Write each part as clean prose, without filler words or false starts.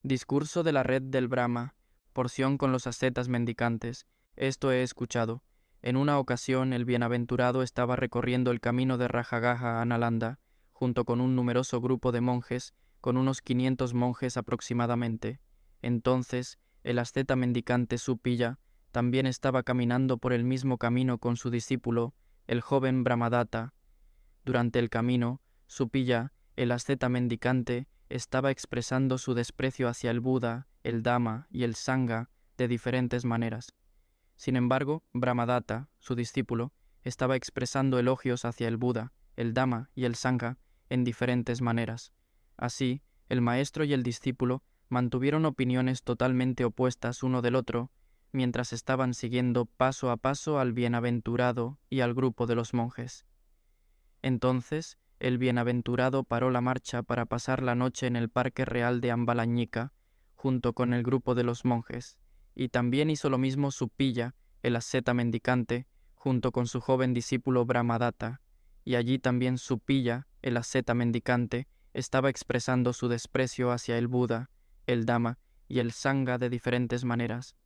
Discurso de la red del Brahma, porción con los ascetas mendicantes. Esto he escuchado. En una ocasión el bienaventurado estaba recorriendo el camino de Rajagaha a Nalanda, junto con un numeroso grupo de monjes, con unos 500 monjes aproximadamente. Entonces el asceta mendicante Supilla también estaba caminando por el mismo camino con su discípulo, el joven Brahmadatta. Durante el camino, Supilla, el asceta mendicante, estaba expresando su desprecio hacia el Buda, el Dhamma y el Sangha de diferentes maneras. Sin embargo, Brahmadatta, su discípulo, estaba expresando elogios hacia el Buda, el Dhamma y el Sangha en diferentes maneras. Así, el maestro y el discípulo mantuvieron opiniones totalmente opuestas uno del otro, mientras estaban siguiendo paso a paso al bienaventurado y al grupo de los monjes. Entonces el bienaventurado paró la marcha para pasar la noche en el parque real de Ambalañica, junto con el grupo de los monjes, y también hizo lo mismo Supilla, el asceta mendicante, junto con su joven discípulo Brahmadatta, y allí también Supilla, el asceta mendicante, estaba expresando su desprecio hacia el Buda, el Dhamma y el Sangha de diferentes maneras.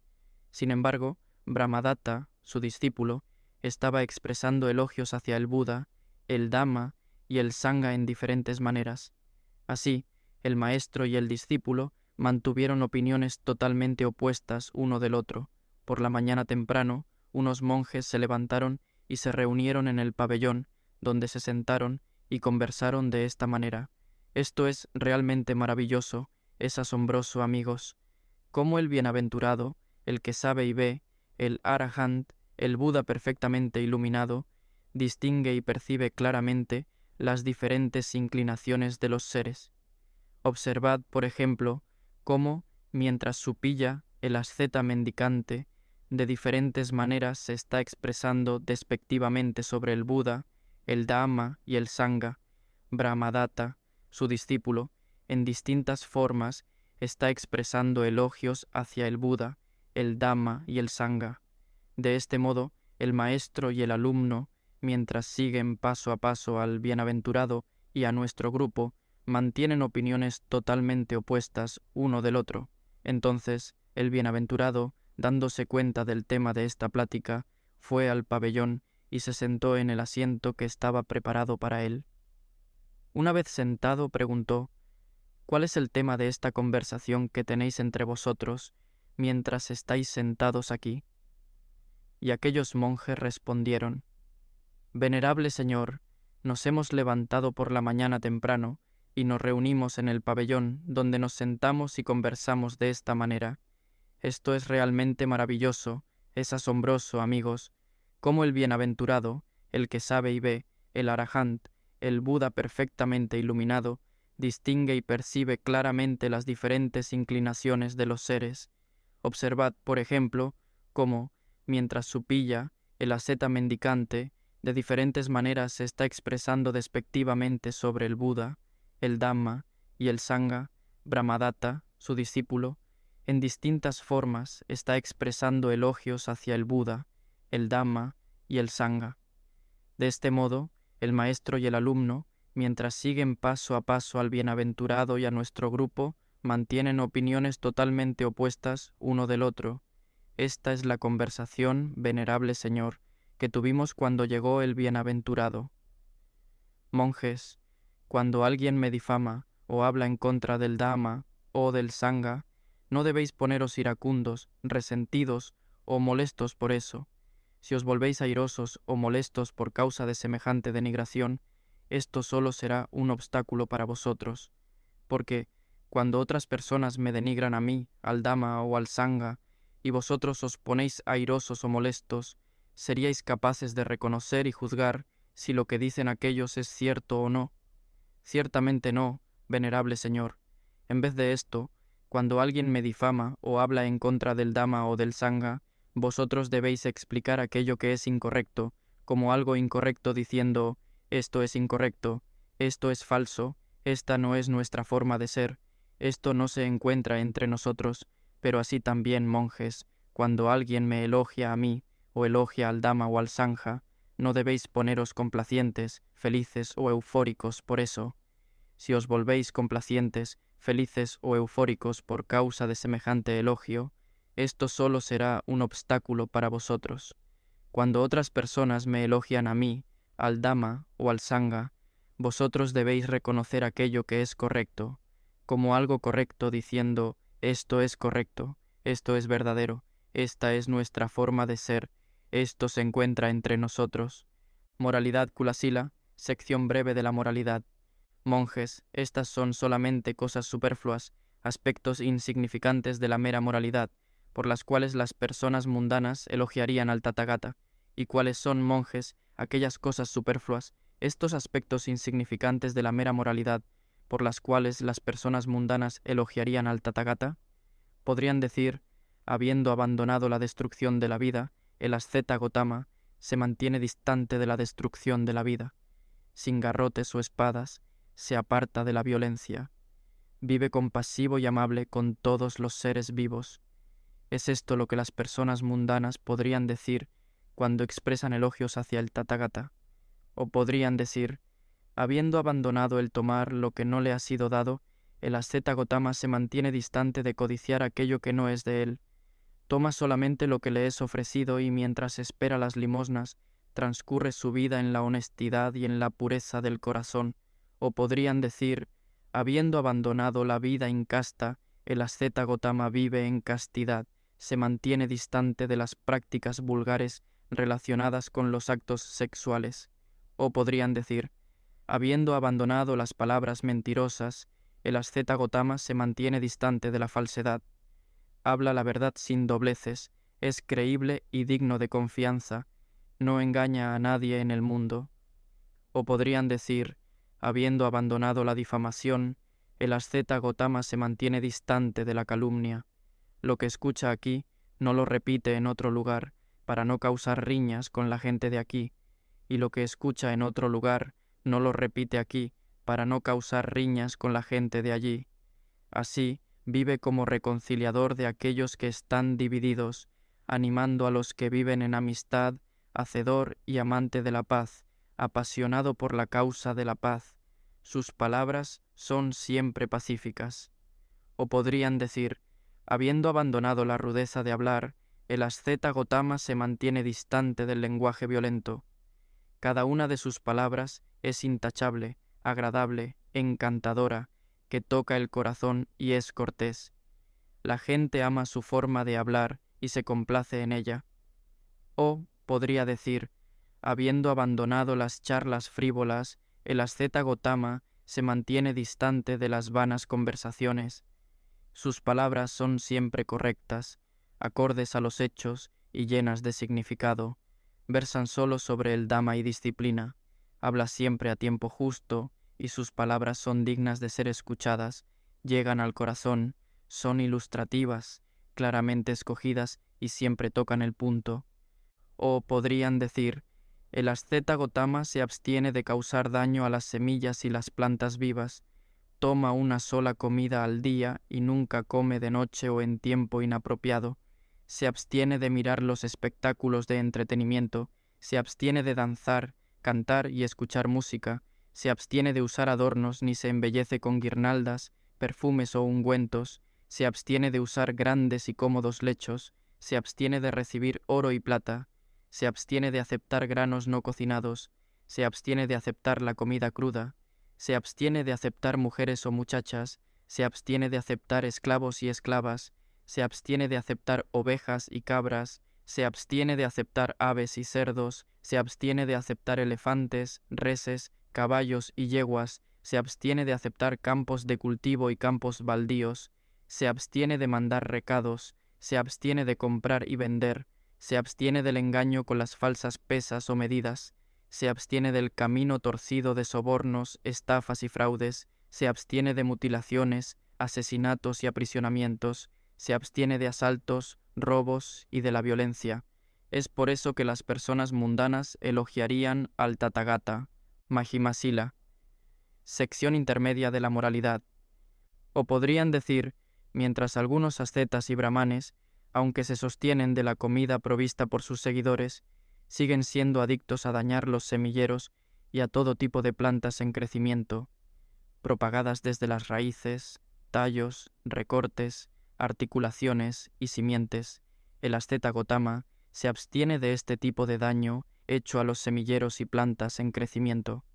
Sin embargo, Brahmadatta, su discípulo, estaba expresando elogios hacia el Buda, el Dhamma y el Sangha en diferentes maneras. Así, el maestro y el discípulo mantuvieron opiniones totalmente opuestas uno del otro. Por la mañana temprano, unos monjes se levantaron y se reunieron en el pabellón, donde se sentaron y conversaron de esta manera. Esto es realmente maravilloso, es asombroso, amigos. Cómo el bienaventurado, el que sabe y ve, el Arahant, el Buda perfectamente iluminado, distingue y percibe claramente las diferentes inclinaciones de los seres. Observad, por ejemplo, cómo, mientras Supilla, el asceta mendicante, de diferentes maneras se está expresando despectivamente sobre el Buda, el Dhamma y el Sangha, Brahmadatta, su discípulo, en distintas formas, está expresando elogios hacia el Buda, el Dhamma y el Sangha. De este modo, el maestro y el alumno, mientras siguen paso a paso al bienaventurado y a nuestro grupo, mantienen opiniones totalmente opuestas uno del otro. Entonces, el bienaventurado, dándose cuenta del tema de esta plática, fue al pabellón y se sentó en el asiento que estaba preparado para él. Una vez sentado, preguntó: ¿Cuál es el tema de esta conversación que tenéis entre vosotros mientras estáis sentados aquí? Y aquellos monjes respondieron: Venerable Señor, nos hemos levantado por la mañana temprano y nos reunimos en el pabellón donde nos sentamos y conversamos de esta manera. Esto es realmente maravilloso, es asombroso, amigos, cómo el bienaventurado, el que sabe y ve, el Arahant, el Buda perfectamente iluminado, distingue y percibe claramente las diferentes inclinaciones de los seres. Observad, por ejemplo, cómo, mientras Supilla, el asceta mendicante, de diferentes maneras se está expresando despectivamente sobre el Buda, el Dhamma y el Sangha, Brahmadatta, su discípulo, en distintas formas está expresando elogios hacia el Buda, el Dhamma y el Sangha. De este modo, el maestro y el alumno, mientras siguen paso a paso al bienaventurado y a nuestro grupo, mantienen opiniones totalmente opuestas uno del otro. Esta es la conversación, venerable Señor, que tuvimos cuando llegó el bienaventurado. Monjes, cuando alguien me difama o habla en contra del Dhamma o del Sangha, no debéis poneros iracundos, resentidos o molestos por eso. Si os volvéis airosos o molestos por causa de semejante denigración, esto solo será un obstáculo para vosotros, porque cuando otras personas me denigran a mí, al Dhamma o al Sangha, y vosotros os ponéis airosos o molestos, seríais capaces de reconocer y juzgar si lo que dicen aquellos es cierto o no. Ciertamente no, venerable Señor. En vez de esto, cuando alguien me difama o habla en contra del Dhamma o del Sangha, vosotros debéis explicar aquello que es incorrecto, como algo incorrecto diciendo: esto es incorrecto, esto es falso, esta no es nuestra forma de ser, esto no se encuentra entre nosotros. Pero así también, monjes, cuando alguien me elogia a mí, o elogia al Dhamma o al Sangha, no debéis poneros complacientes, felices o eufóricos por eso. Si os volvéis complacientes, felices o eufóricos por causa de semejante elogio, esto solo será un obstáculo para vosotros. Cuando otras personas me elogian a mí, al Dhamma o al Sangha, vosotros debéis reconocer aquello que es correcto, como algo correcto, diciendo, esto es correcto, esto es verdadero, esta es nuestra forma de ser, esto se encuentra entre nosotros. Moralidad Kulasila, sección breve de la moralidad. Monjes, estas son solamente cosas superfluas, aspectos insignificantes de la mera moralidad, por las cuales las personas mundanas elogiarían al Tathagata. ¿Y cuáles son, monjes, aquellas cosas superfluas, estos aspectos insignificantes de la mera moralidad, por las cuales las personas mundanas elogiarían al Tathagata? Podrían decir, habiendo abandonado la destrucción de la vida, el asceta Gotama se mantiene distante de la destrucción de la vida. Sin garrotes o espadas, se aparta de la violencia. Vive compasivo y amable con todos los seres vivos. Es esto lo que las personas mundanas podrían decir cuando expresan elogios hacia el Tathagata. O podrían decir, habiendo abandonado el tomar lo que no le ha sido dado, el asceta Gotama se mantiene distante de codiciar aquello que no es de él. Toma solamente lo que le es ofrecido y mientras espera las limosnas, transcurre su vida en la honestidad y en la pureza del corazón. O podrían decir, habiendo abandonado la vida incasta, el asceta Gotama vive en castidad, se mantiene distante de las prácticas vulgares relacionadas con los actos sexuales. O podrían decir, habiendo abandonado las palabras mentirosas, el asceta Gotama se mantiene distante de la falsedad. Habla la verdad sin dobleces, es creíble y digno de confianza, no engaña a nadie en el mundo. O podrían decir, habiendo abandonado la difamación, el asceta Gotama se mantiene distante de la calumnia. Lo que escucha aquí no lo repite en otro lugar, para no causar riñas con la gente de aquí, y lo que escucha en otro lugar no lo repite aquí, para no causar riñas con la gente de allí. Así, vive como reconciliador de aquellos que están divididos, animando a los que viven en amistad, hacedor y amante de la paz, apasionado por la causa de la paz. Sus palabras son siempre pacíficas. O podrían decir, habiendo abandonado la rudeza de hablar, el asceta Gotama se mantiene distante del lenguaje violento. Cada una de sus palabras es intachable, agradable, encantadora, que toca el corazón y es cortés. La gente ama su forma de hablar y se complace en ella. O podría decir, habiendo abandonado las charlas frívolas, el asceta Gotama se mantiene distante de las vanas conversaciones. Sus palabras son siempre correctas, acordes a los hechos y llenas de significado. Versan solo sobre el Dhamma y disciplina. Habla siempre a tiempo justo y sus palabras son dignas de ser escuchadas, llegan al corazón, son ilustrativas, claramente escogidas y siempre tocan el punto. O podrían decir, el asceta Gotama se abstiene de causar daño a las semillas y las plantas vivas, toma una sola comida al día y nunca come de noche o en tiempo inapropiado, se abstiene de mirar los espectáculos de entretenimiento, se abstiene de danzar, cantar y escuchar música, se abstiene de usar adornos ni se embellece con guirnaldas, perfumes o ungüentos, se abstiene de usar grandes y cómodos lechos, se abstiene de recibir oro y plata, se abstiene de aceptar granos no cocinados, se abstiene de aceptar la comida cruda, se abstiene de aceptar mujeres o muchachas, se abstiene de aceptar esclavos y esclavas, se abstiene de aceptar ovejas y cabras, se abstiene de aceptar aves y cerdos, se abstiene de aceptar elefantes, reses, caballos y yeguas, se abstiene de aceptar campos de cultivo y campos baldíos, se abstiene de mandar recados, se abstiene de comprar y vender, se abstiene del engaño con las falsas pesas o medidas, se abstiene del camino torcido de sobornos, estafas y fraudes, se abstiene de mutilaciones, asesinatos y aprisionamientos, se abstiene de asaltos, robos y de la violencia. Es por eso que las personas mundanas elogiarían al Tathagata, Mahimasila, sección intermedia de la moralidad. O podrían decir, mientras algunos ascetas y brahmanes, aunque se sostienen de la comida provista por sus seguidores, siguen siendo adictos a dañar los semilleros y a todo tipo de plantas en crecimiento, propagadas desde las raíces, tallos, recortes, articulaciones y simientes, el asceta Gotama se abstiene de este tipo de daño hecho a los semilleros y plantas en crecimiento.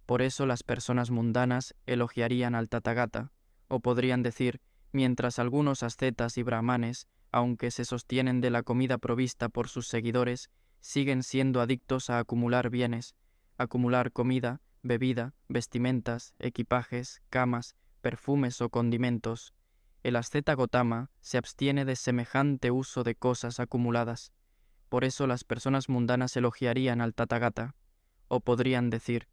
Por eso las personas mundanas elogiarían al Tathagata, o podrían decir, mientras algunos ascetas y brahmanes, aunque se sostienen de la comida provista por sus seguidores, siguen siendo adictos a acumular bienes, acumular comida, bebida, vestimentas, equipajes, camas, perfumes o condimentos. El asceta Gotama se abstiene de semejante uso de cosas acumuladas. Por eso las personas mundanas elogiarían al Tathagata, o podrían decir,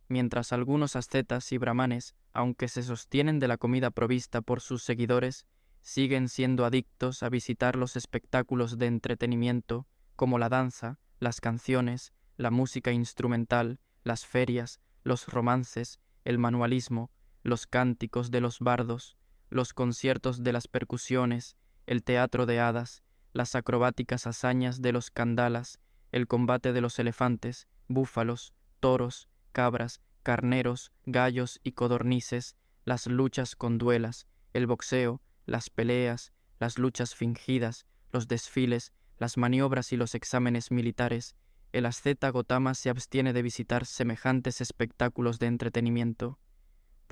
mientras algunos ascetas y brahmanes, aunque se sostienen de la comida provista por sus seguidores, siguen siendo adictos a visitar los espectáculos de entretenimiento, como la danza, las canciones, la música instrumental, las ferias, los romances, el manualismo, los cánticos de los bardos, los conciertos de las percusiones, el teatro de hadas, las acrobáticas hazañas de los candalas, el combate de los elefantes, búfalos, toros, cabras, carneros, gallos y codornices, las luchas con duelas, el boxeo, las peleas, las luchas fingidas, los desfiles, las maniobras y los exámenes militares. El asceta Gotama se abstiene de visitar semejantes espectáculos de entretenimiento.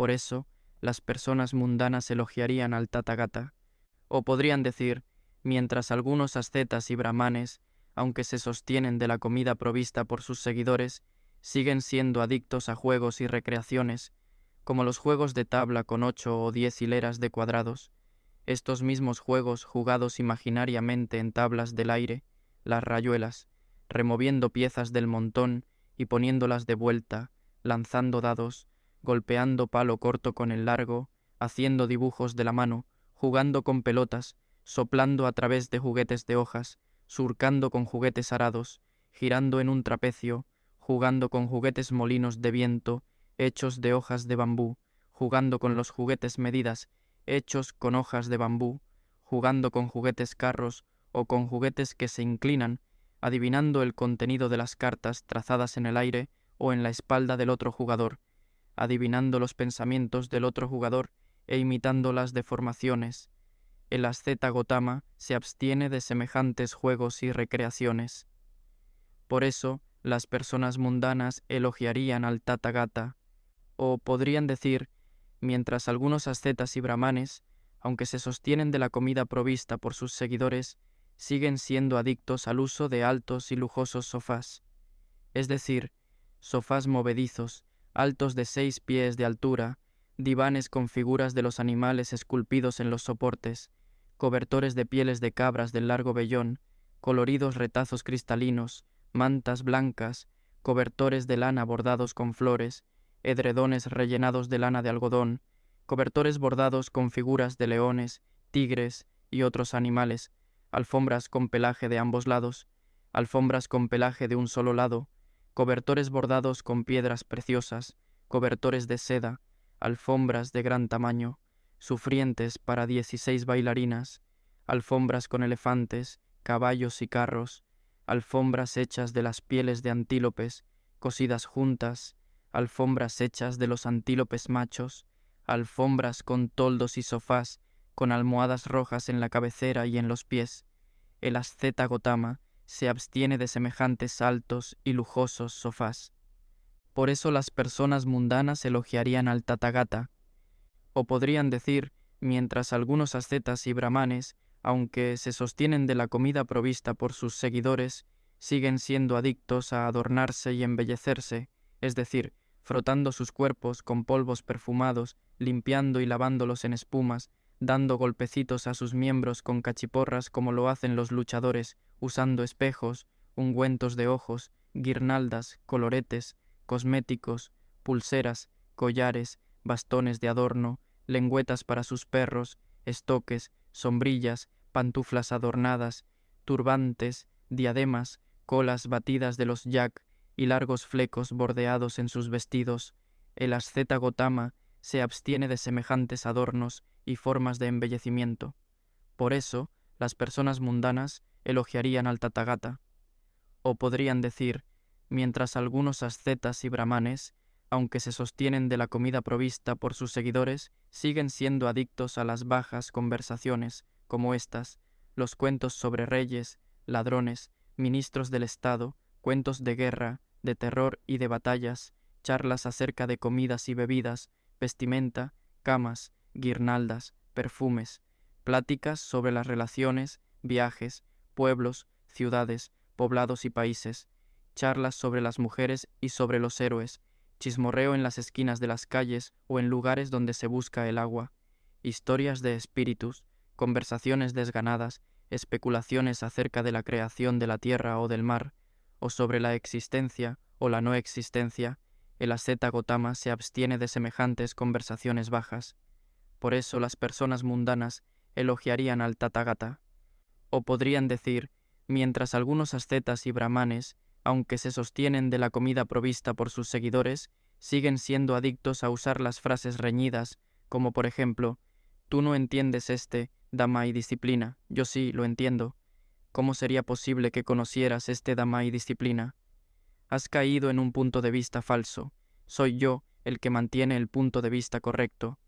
Por eso, las personas mundanas elogiarían al Tathagata, o podrían decir, mientras algunos ascetas y brahmanes, aunque se sostienen de la comida provista por sus seguidores, siguen siendo adictos a juegos y recreaciones, como los juegos de tabla con 8 o 10 hileras de cuadrados. Estos mismos juegos jugados imaginariamente en tablas del aire, las rayuelas, removiendo piezas del montón y poniéndolas de vuelta, lanzando dados, golpeando palo corto con el largo, haciendo dibujos de la mano, jugando con pelotas, soplando a través de juguetes de hojas, surcando con juguetes arados, girando en un trapecio, jugando con juguetes molinos de viento, hechos de hojas de bambú, jugando con los juguetes medidas, hechos con hojas de bambú, jugando con juguetes carros o con juguetes que se inclinan, adivinando el contenido de las cartas trazadas en el aire o en la espalda del otro jugador, adivinando los pensamientos del otro jugador e imitando las deformaciones. El asceta Gotama se abstiene de semejantes juegos y recreaciones. Por eso, las personas mundanas elogiarían al Tathagata, o podrían decir, mientras algunos ascetas y brahmanes, aunque se sostienen de la comida provista por sus seguidores, siguen siendo adictos al uso de altos y lujosos sofás, es decir, sofás movedizos, altos de 6 pies de altura, divanes con figuras de los animales esculpidos en los soportes, cobertores de pieles de cabras del largo vellón, coloridos retazos cristalinos, mantas blancas, cobertores de lana bordados con flores, edredones rellenados de lana de algodón, cobertores bordados con figuras de leones, tigres y otros animales, alfombras con pelaje de ambos lados, alfombras con pelaje de un solo lado, cobertores bordados con piedras preciosas, cobertores de seda, alfombras de gran tamaño, sufrientes para 16 bailarinas, alfombras con elefantes, caballos y carros, alfombras hechas de las pieles de antílopes, cosidas juntas, alfombras hechas de los antílopes machos, alfombras con toldos y sofás, con almohadas rojas en la cabecera y en los pies. El asceta Gotama se abstiene de semejantes altos y lujosos sofás. Por eso las personas mundanas elogiarían al Tathagata, o podrían decir, mientras algunos ascetas y brahmanes, aunque se sostienen de la comida provista por sus seguidores, siguen siendo adictos a adornarse y embellecerse, es decir, frotando sus cuerpos con polvos perfumados, limpiando y lavándolos en espumas, dando golpecitos a sus miembros con cachiporras como lo hacen los luchadores, usando espejos, ungüentos de ojos, guirnaldas, coloretes, cosméticos, pulseras, collares, bastones de adorno, lengüetas para sus perros, estoques, sombrillas, pantuflas adornadas, turbantes, diademas, colas batidas de los yak y largos flecos bordeados en sus vestidos. El asceta Gotama se abstiene de semejantes adornos y formas de embellecimiento. Por eso, las personas mundanas elogiarían al Tathagata. O podrían decir, mientras algunos ascetas y brahmanes, aunque se sostienen de la comida provista por sus seguidores, siguen siendo adictos a las bajas conversaciones, como estas, los cuentos sobre reyes, ladrones, ministros del Estado, cuentos de guerra, de terror y de batallas, charlas acerca de comidas y bebidas, vestimenta, camas, guirnaldas, perfumes, pláticas sobre las relaciones, viajes, pueblos, ciudades, poblados y países, charlas sobre las mujeres y sobre los héroes, chismorreo en las esquinas de las calles o en lugares donde se busca el agua, historias de espíritus, conversaciones desganadas, especulaciones acerca de la creación de la tierra o del mar, o sobre la existencia o la no existencia. El asceta Gotama se abstiene de semejantes conversaciones bajas. Por eso las personas mundanas elogiarían al Tathagata. O podrían decir, mientras algunos ascetas y brahmanes, aunque se sostienen de la comida provista por sus seguidores, siguen siendo adictos a usar las frases reñidas, como por ejemplo, tú no entiendes Dhamma y disciplina, yo sí lo entiendo. ¿Cómo sería posible que conocieras Dhamma y disciplina? Has caído en un punto de vista falso. Soy yo el que mantiene el punto de vista correcto.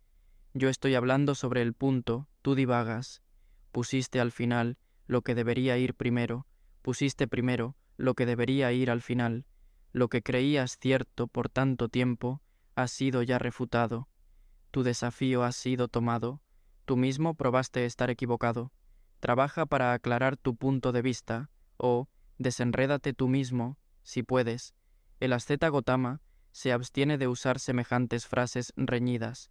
Yo estoy hablando sobre el punto, tú divagas. Pusiste al final lo que debería ir primero, pusiste primero lo que debería ir al final. Lo que creías cierto por tanto tiempo ha sido ya refutado. Tu desafío ha sido tomado. Tú mismo probaste estar equivocado. Trabaja para aclarar tu punto de vista, o desenrédate tú mismo, si puedes. El asceta Gotama se abstiene de usar semejantes frases reñidas.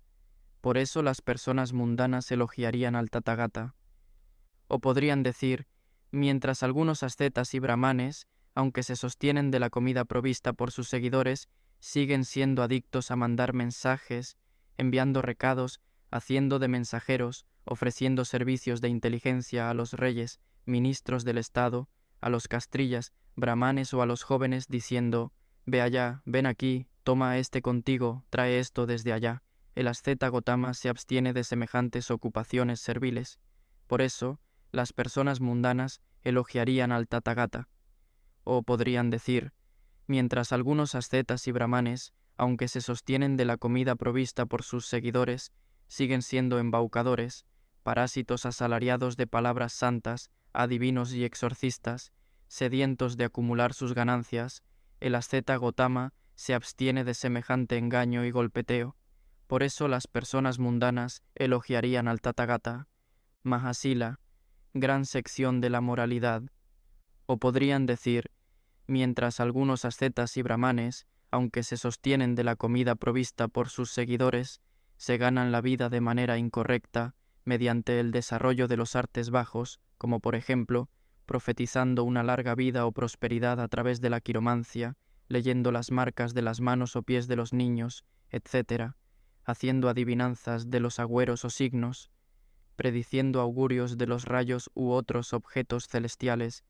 Por eso las personas mundanas elogiarían al Tathagata. O podrían decir, mientras algunos ascetas y brahmanes, aunque se sostienen de la comida provista por sus seguidores, siguen siendo adictos a mandar mensajes, enviando recados, haciendo de mensajeros, ofreciendo servicios de inteligencia a los reyes, ministros del Estado, a los castrillas, brahmanes o a los jóvenes, diciendo, ve allá, ven aquí, toma contigo, trae esto desde allá. El asceta Gotama se abstiene de semejantes ocupaciones serviles. Por eso, las personas mundanas elogiarían al Tathagata. O podrían decir, mientras algunos ascetas y brahmanes, aunque se sostienen de la comida provista por sus seguidores, siguen siendo embaucadores, parásitos asalariados de palabras santas, adivinos y exorcistas, sedientos de acumular sus ganancias, el asceta Gotama se abstiene de semejante engaño y golpeteo. Por eso las personas mundanas elogiarían al Tathagata. Mahasila, gran sección de la moralidad. O podrían decir, mientras algunos ascetas y brahmanes, aunque se sostienen de la comida provista por sus seguidores, se ganan la vida de manera incorrecta mediante el desarrollo de los artes bajos, como por ejemplo, profetizando una larga vida o prosperidad a través de la quiromancia, leyendo las marcas de las manos o pies de los niños, etc., haciendo adivinanzas de los agüeros o signos, prediciendo augurios de los rayos u otros objetos celestiales,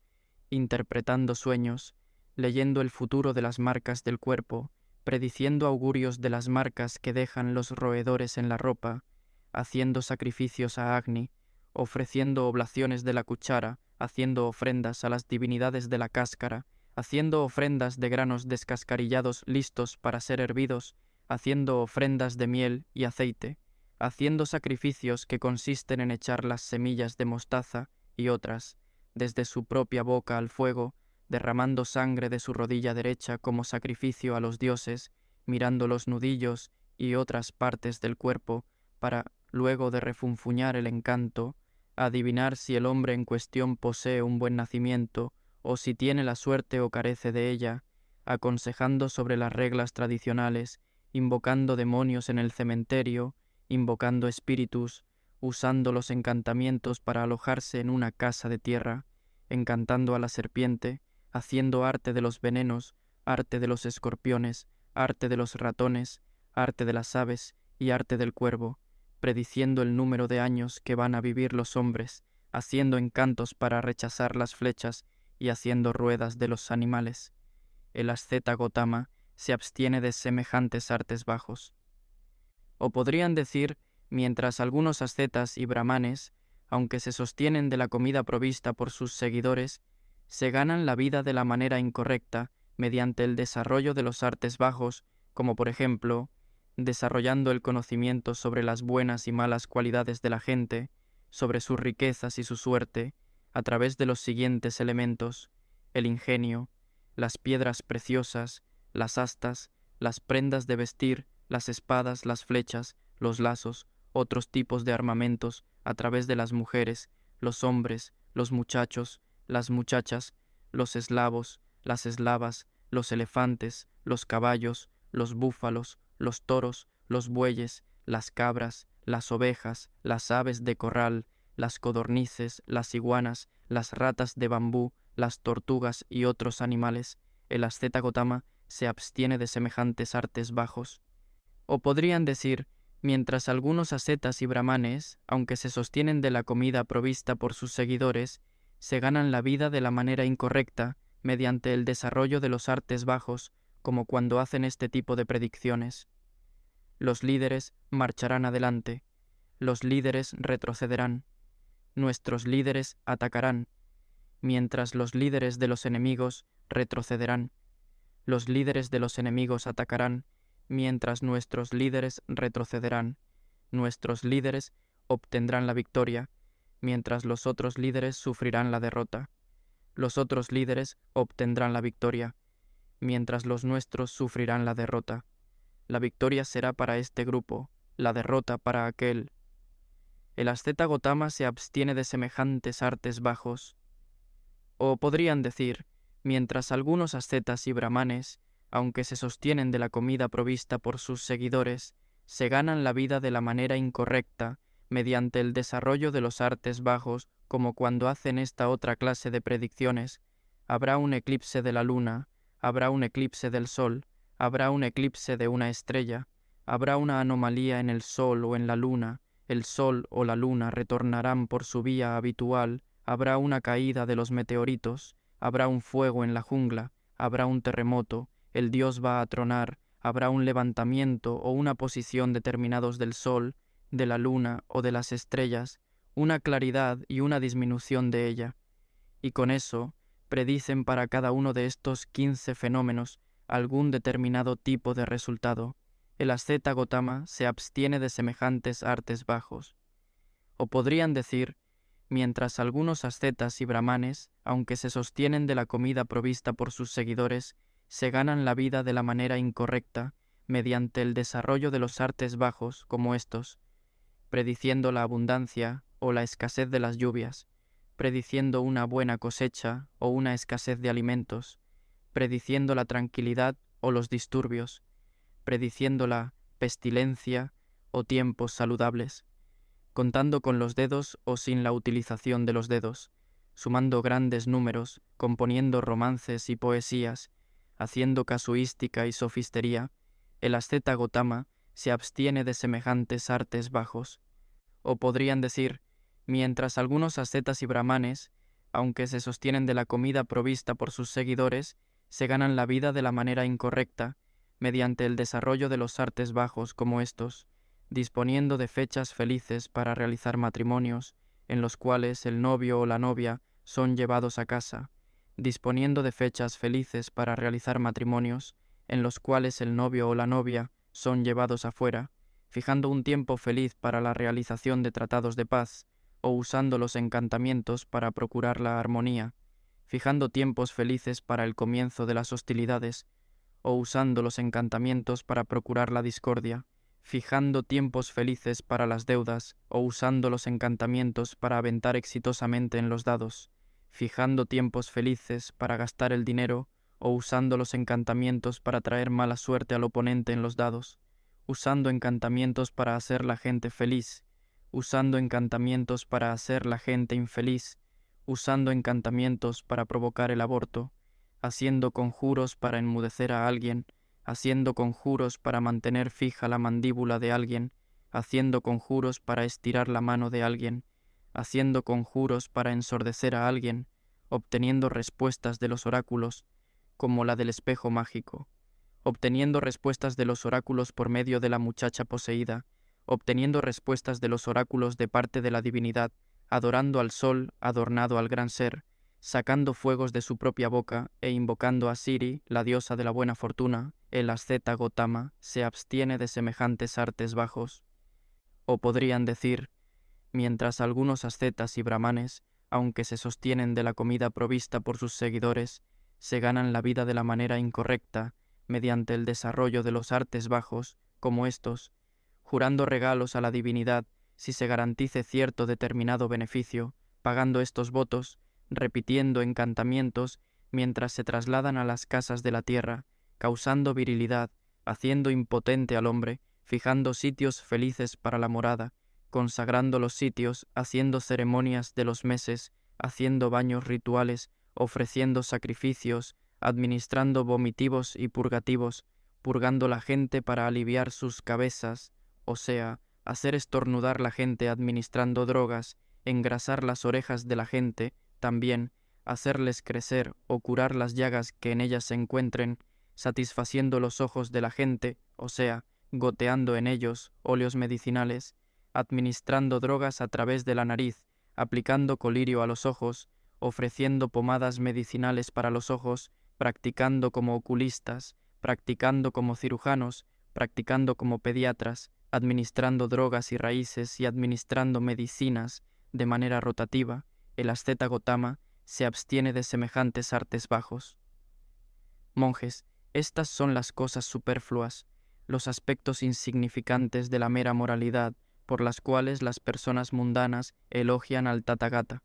interpretando sueños, leyendo el futuro de las marcas del cuerpo, prediciendo augurios de las marcas que dejan los roedores en la ropa, haciendo sacrificios a Agni, ofreciendo oblaciones de la cuchara, haciendo ofrendas a las divinidades de la cáscara, haciendo ofrendas de granos descascarillados listos para ser hervidos, haciendo ofrendas de miel y aceite, haciendo sacrificios que consisten en echar las semillas de mostaza y otras, desde su propia boca al fuego, derramando sangre de su rodilla derecha como sacrificio a los dioses, mirando los nudillos y otras partes del cuerpo, para, luego de refunfuñar el encanto, adivinar si el hombre en cuestión posee un buen nacimiento, o si tiene la suerte o carece de ella, aconsejando sobre las reglas tradicionales, invocando demonios en el cementerio, invocando espíritus, usando los encantamientos para alojarse en una casa de tierra, encantando a la serpiente, haciendo arte de los venenos, arte de los escorpiones, arte de los ratones, arte de las aves y arte del cuervo, prediciendo el número de años que van a vivir los hombres, haciendo encantos para rechazar las flechas y haciendo ruedas de los animales. El asceta Gotama se abstiene de semejantes artes bajos. O podrían decir, mientras algunos ascetas y brahmanes, aunque se sostienen de la comida provista por sus seguidores, se ganan la vida de la manera incorrecta mediante el desarrollo de los artes bajos, como por ejemplo, desarrollando el conocimiento sobre las buenas y malas cualidades de la gente, sobre sus riquezas y su suerte, a través de los siguientes elementos: el ingenio, las piedras preciosas, las astas, las prendas de vestir, las espadas, las flechas, los lazos, otros tipos de armamentos, a través de las mujeres, los hombres, los muchachos, las muchachas, los eslavos, las eslavas, los elefantes, los caballos, los búfalos, los toros, los bueyes, las cabras, las ovejas, las aves de corral, las codornices, las iguanas, las ratas de bambú, las tortugas y otros animales. El asceta Gotama se abstiene de semejantes artes bajos. O podrían decir, mientras algunos ascetas y brahmanes, aunque se sostienen de la comida provista por sus seguidores, se ganan la vida de la manera incorrecta mediante el desarrollo de los artes bajos, como cuando hacen este tipo de predicciones. Los líderes marcharán adelante, los líderes retrocederán, nuestros líderes atacarán, mientras los líderes de los enemigos retrocederán, los líderes de los enemigos atacarán, mientras nuestros líderes retrocederán, nuestros líderes obtendrán la victoria, mientras los otros líderes sufrirán la derrota. Los otros líderes obtendrán la victoria, mientras los nuestros sufrirán la derrota. La victoria será para este grupo, la derrota para aquel. El asceta Gotama se abstiene de semejantes artes bajos. O podrían decir, mientras algunos ascetas y brahmanes, aunque se sostienen de la comida provista por sus seguidores, se ganan la vida de la manera incorrecta, mediante el desarrollo de los artes bajos, como cuando hacen esta otra clase de predicciones: habrá un eclipse de la luna, habrá un eclipse del sol, habrá un eclipse de una estrella, habrá una anomalía en el sol o en la luna, el sol o la luna retornarán por su vía habitual, habrá una caída de los meteoritos, habrá un fuego en la jungla, habrá un terremoto, el dios va a tronar, habrá un levantamiento o una posición determinados del sol, de la luna o de las estrellas, una claridad y una disminución de ella. Y con eso predicen para cada uno de estos 15 fenómenos algún determinado tipo de resultado. El asceta Gotama se abstiene de semejantes artes bajos. O podrían decir, mientras algunos ascetas y brahmanes, aunque se sostienen de la comida provista por sus seguidores, se ganan la vida de la manera incorrecta, mediante el desarrollo de los artes bajos como estos, prediciendo la abundancia o la escasez de las lluvias, prediciendo una buena cosecha o una escasez de alimentos, prediciendo la tranquilidad o los disturbios, prediciendo la pestilencia o tiempos saludables, contando con los dedos o sin la utilización de los dedos, sumando grandes números, componiendo romances y poesías, haciendo casuística y sofistería. El asceta Gotama se abstiene de semejantes artes bajos. O podrían decir, mientras algunos ascetas y brahmanes, aunque se sostienen de la comida provista por sus seguidores, se ganan la vida de la manera incorrecta, mediante el desarrollo de los artes bajos como estos, disponiendo de fechas felices para realizar matrimonios, en los cuales el novio o la novia son llevados a casa, disponiendo de fechas felices para realizar matrimonios, en los cuales el novio o la novia son llevados afuera, fijando un tiempo feliz para la realización de tratados de paz, o usando los encantamientos para procurar la armonía, fijando tiempos felices para el comienzo de las hostilidades, o usando los encantamientos para procurar la discordia, fijando tiempos felices para las deudas, o usando los encantamientos para aventar exitosamente en los dados, fijando tiempos felices para gastar el dinero, o usando los encantamientos para traer mala suerte al oponente en los dados, usando encantamientos para hacer la gente feliz, usando encantamientos para hacer la gente infeliz, usando encantamientos para provocar el aborto, haciendo conjuros para enmudecer a alguien, haciendo conjuros para mantener fija la mandíbula de alguien, haciendo conjuros para estirar la mano de alguien, haciendo conjuros para ensordecer a alguien, obteniendo respuestas de los oráculos, como la del espejo mágico, obteniendo respuestas de los oráculos por medio de la muchacha poseída, obteniendo respuestas de los oráculos de parte de la divinidad, adorando al sol adornado al gran ser, sacando fuegos de su propia boca e invocando a Siri, la diosa de la buena fortuna, el asceta Gotama se abstiene de semejantes artes bajos. O podrían decir, mientras algunos ascetas y brahmanes, aunque se sostienen de la comida provista por sus seguidores, se ganan la vida de la manera incorrecta, mediante el desarrollo de los artes bajos, como estos, jurando regalos a la divinidad si se garantice cierto determinado beneficio, pagando estos votos, repitiendo encantamientos mientras se trasladan a las casas de la tierra, causando virilidad, haciendo impotente al hombre, fijando sitios felices para la morada, consagrando los sitios, haciendo ceremonias de los meses, haciendo baños rituales, ofreciendo sacrificios, administrando vomitivos y purgativos, purgando la gente para aliviar sus cabezas, o sea, hacer estornudar la gente administrando drogas, engrasar las orejas de la gente, también, hacerles crecer o curar las llagas que en ellas se encuentren, satisfaciendo los ojos de la gente, o sea, goteando en ellos óleos medicinales, administrando drogas a través de la nariz, aplicando colirio a los ojos, ofreciendo pomadas medicinales para los ojos, practicando como oculistas, practicando como cirujanos, practicando como pediatras, administrando drogas y raíces y administrando medicinas de manera rotativa, el asceta Gotama se abstiene de semejantes artes bajos. Monjes, estas son las cosas superfluas, los aspectos insignificantes de la mera moralidad, por las cuales las personas mundanas elogian al Tathagata.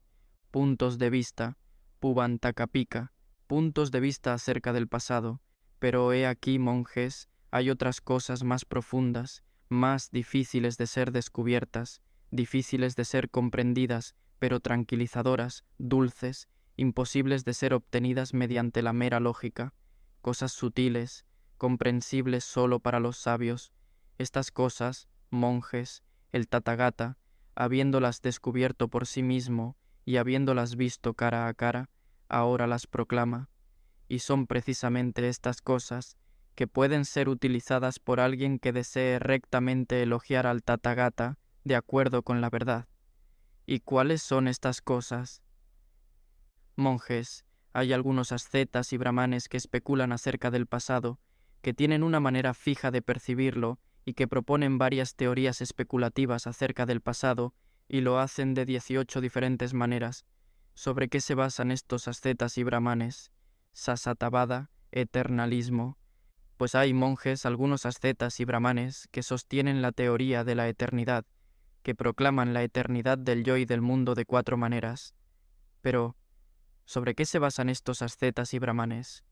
Puntos de vista, Pubantakapika, puntos de vista acerca del pasado, pero he aquí, monjes, hay otras cosas más profundas, más difíciles de ser descubiertas, difíciles de ser comprendidas, pero tranquilizadoras, dulces, imposibles de ser obtenidas mediante la mera lógica, cosas sutiles, comprensibles sólo para los sabios. Estas cosas, monjes, el Tathagata, habiéndolas descubierto por sí mismo y habiéndolas visto cara a cara, ahora las proclama, y son precisamente estas cosas que pueden ser utilizadas por alguien que desee rectamente elogiar al Tathagata de acuerdo con la verdad. ¿Y cuáles son estas cosas? Monjes, hay algunos ascetas y brahmanes que especulan acerca del pasado, que tienen una manera fija de percibirlo y que proponen varias teorías especulativas acerca del pasado y lo hacen de 18 diferentes maneras. ¿Sobre qué se basan estos ascetas y brahmanes? Sasatavada, eternalismo. Pues hay monjes, algunos ascetas y brahmanes, que sostienen la teoría de la eternidad, que proclaman la eternidad del yo y del mundo de 4 maneras. Pero, ¿sobre qué se basan estos ascetas y brahmanes?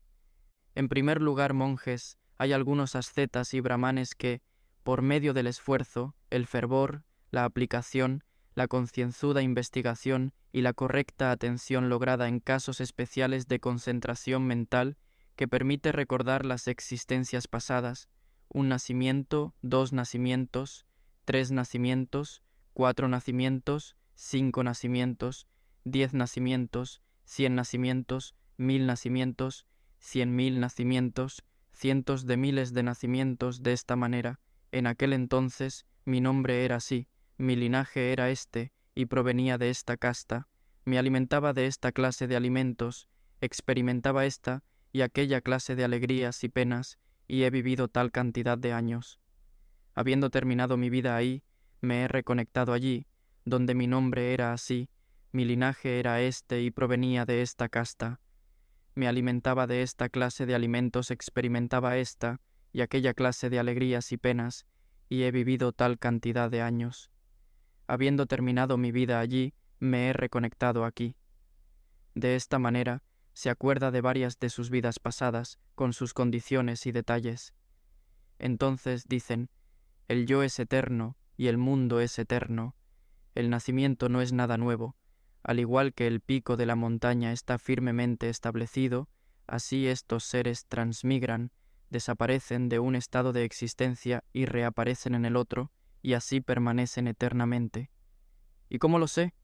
En primer lugar, monjes, hay algunos ascetas y brahmanes que, por medio del esfuerzo, el fervor, la aplicación, la concienzuda investigación y la correcta atención lograda en casos especiales de concentración mental que permite recordar las existencias pasadas, 1 nacimiento, 2 nacimientos, 3 nacimientos, 4 nacimientos, 5 nacimientos, 10 nacimientos, 100 nacimientos, 1000 nacimientos, 100.000 nacimientos, cientos de miles de nacimientos de esta manera. En aquel entonces mi nombre era así, mi linaje era este, y provenía de esta casta, me alimentaba de esta clase de alimentos, experimentaba esta y aquella clase de alegrías y penas, y he vivido tal cantidad de años. Habiendo terminado mi vida ahí, me he reconectado allí, donde mi nombre era así, mi linaje era este y provenía de esta casta. Me alimentaba de esta clase de alimentos, experimentaba esta y aquella clase de alegrías y penas, y he vivido tal cantidad de años. Habiendo terminado mi vida allí, me he reconectado aquí. De esta manera, se acuerda de varias de sus vidas pasadas, con sus condiciones y detalles. Entonces dicen, el yo es eterno y el mundo es eterno. El nacimiento no es nada nuevo. Al igual que el pico de la montaña está firmemente establecido, así estos seres transmigran, desaparecen de un estado de existencia y reaparecen en el otro, y así permanecen eternamente. ¿Y cómo lo sé?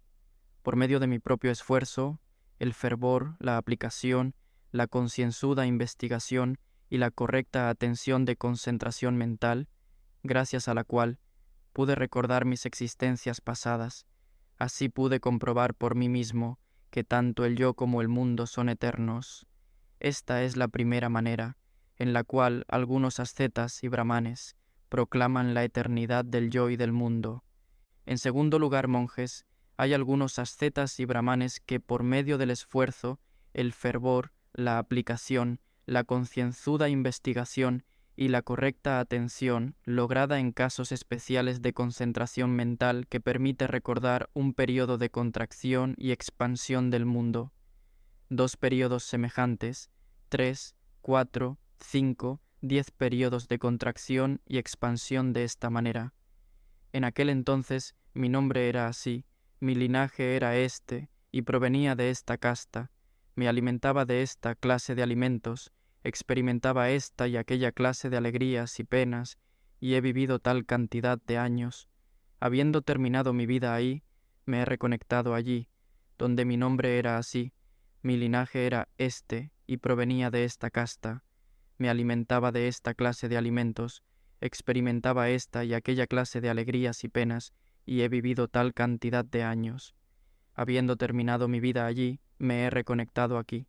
Por medio de mi propio esfuerzo, el fervor, la aplicación, la concienzuda investigación y la correcta atención de concentración mental, gracias a la cual pude recordar mis existencias pasadas. Así pude comprobar por mí mismo que tanto el yo como el mundo son eternos. Esta es la primera manera, en la cual algunos ascetas y brahmanes proclaman la eternidad del yo y del mundo. En segundo lugar, monjes, hay algunos ascetas y brahmanes que por medio del esfuerzo, el fervor, la aplicación, la concienzuda investigación y la correcta atención, lograda en casos especiales de concentración mental que permite recordar un periodo de contracción y expansión del mundo, dos periodos semejantes, 3, 4, 5, 10 periodos de contracción y expansión de esta manera. En aquel entonces mi nombre era así, mi linaje era este, y provenía de esta casta, me alimentaba de esta clase de alimentos, experimentaba esta y aquella clase de alegrías y penas, y he vivido tal cantidad de años. Habiendo terminado mi vida ahí, me he reconectado allí, donde mi nombre era así, mi linaje era este, y provenía de esta casta, me alimentaba de esta clase de alimentos, experimentaba esta y aquella clase de alegrías y penas, y he vivido tal cantidad de años. Habiendo terminado mi vida allí, me he reconectado aquí.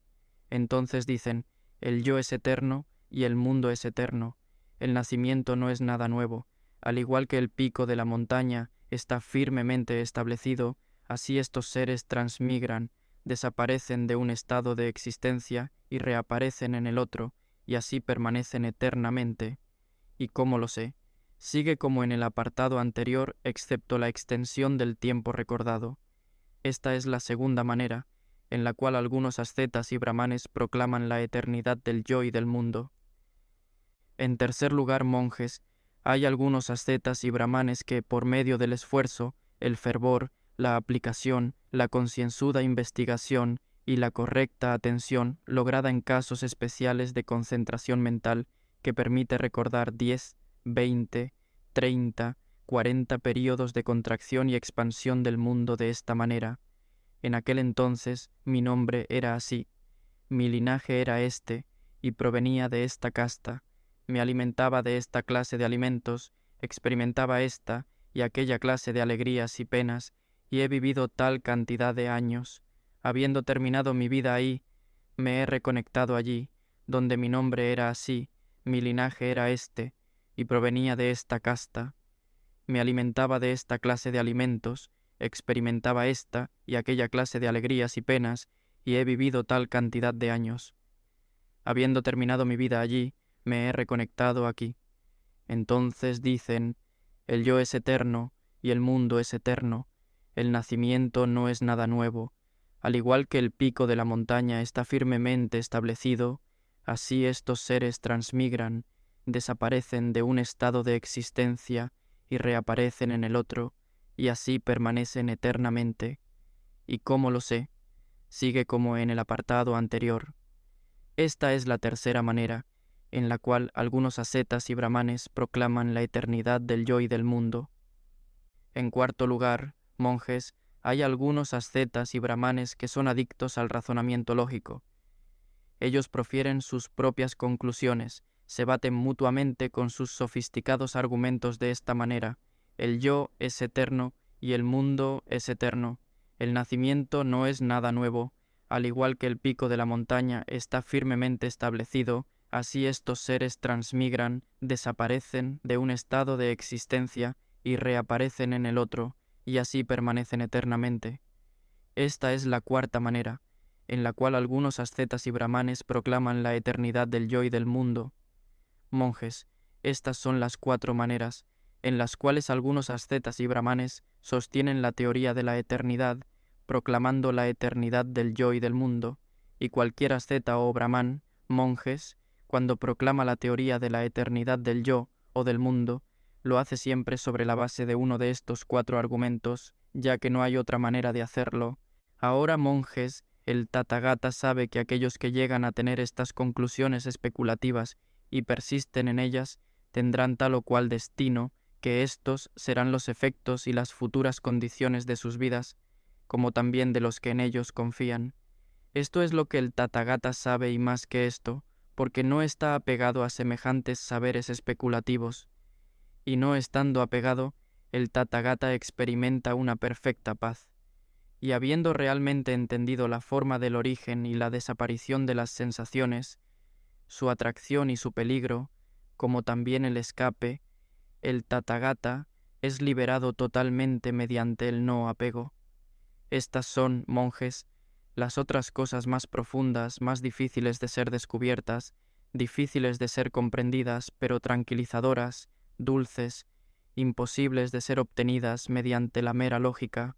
Entonces dicen, el yo es eterno y el mundo es eterno. El nacimiento no es nada nuevo. Al igual que el pico de la montaña está firmemente establecido, así estos seres transmigran, desaparecen de un estado de existencia y reaparecen en el otro, y así permanecen eternamente. ¿Y cómo lo sé? Sigue como en el apartado anterior, excepto la extensión del tiempo recordado. Esta es la segunda manera, en la cual algunos ascetas y brahmanes proclaman la eternidad del yo y del mundo. En tercer lugar, monjes, hay algunos ascetas y brahmanes que, por medio del esfuerzo, el fervor, la aplicación, la concienzuda investigación y la correcta atención lograda en casos especiales de concentración mental que permite recordar 10, 20, 30, 40 períodos de contracción y expansión del mundo de esta manera. En aquel entonces mi nombre era así, mi linaje era este, y provenía de esta casta, me alimentaba de esta clase de alimentos, experimentaba esta y aquella clase de alegrías y penas, y he vivido tal cantidad de años. Habiendo terminado mi vida ahí, me he reconectado allí, donde mi nombre era así, mi linaje era este, y provenía de esta casta. Me alimentaba de esta clase de alimentos, experimentaba esta y aquella clase de alegrías y penas, y he vivido tal cantidad de años. Habiendo terminado mi vida allí, me he reconectado aquí. Entonces dicen, el yo es eterno y el mundo es eterno, el nacimiento no es nada nuevo, al igual que el pico de la montaña está firmemente establecido, así estos seres transmigran, desaparecen de un estado de existencia y reaparecen en el otro, y así permanecen eternamente. ¿Y cómo lo sé? Sigue como en el apartado anterior. Esta es la tercera manera, en la cual algunos ascetas y brahmanes proclaman la eternidad del yo y del mundo. En cuarto lugar, monjes, hay algunos ascetas y brahmanes que son adictos al razonamiento lógico. Ellos profieren sus propias conclusiones, se baten mutuamente con sus sofisticados argumentos de esta manera: el yo es eterno y el mundo es eterno, el nacimiento no es nada nuevo, al igual que el pico de la montaña está firmemente establecido, así estos seres transmigran, desaparecen de un estado de existencia y reaparecen en el otro, y así permanecen eternamente. Esta es la cuarta manera, en la cual algunos ascetas y brahmanes proclaman la eternidad del yo y del mundo. Monjes, estas son las 4 maneras, en las cuales algunos ascetas y brahmanes sostienen la teoría de la eternidad, proclamando la eternidad del yo y del mundo, y cualquier asceta o brahmán, monjes, cuando proclama la teoría de la eternidad del yo o del mundo, lo hace siempre sobre la base de uno de estos 4 argumentos, ya que no hay otra manera de hacerlo. Ahora, monjes, el Tathagata sabe que aquellos que llegan a tener estas conclusiones especulativas y persisten en ellas, tendrán tal o cual destino, que éstos serán los efectos y las futuras condiciones de sus vidas, como también de los que en ellos confían. Esto es lo que el Tathagata sabe, y más que esto, porque no está apegado a semejantes saberes especulativos, y no estando apegado, el Tathagata experimenta una perfecta paz. y habiendo realmente entendido la forma del origen y la desaparición de las sensaciones, su atracción y su peligro, como también el escape, el Tathagata es liberado totalmente mediante el no apego. Estas son, monjes, las otras cosas más profundas, más difíciles de ser descubiertas, difíciles de ser comprendidas, pero tranquilizadoras, dulces, imposibles de ser obtenidas mediante la mera lógica,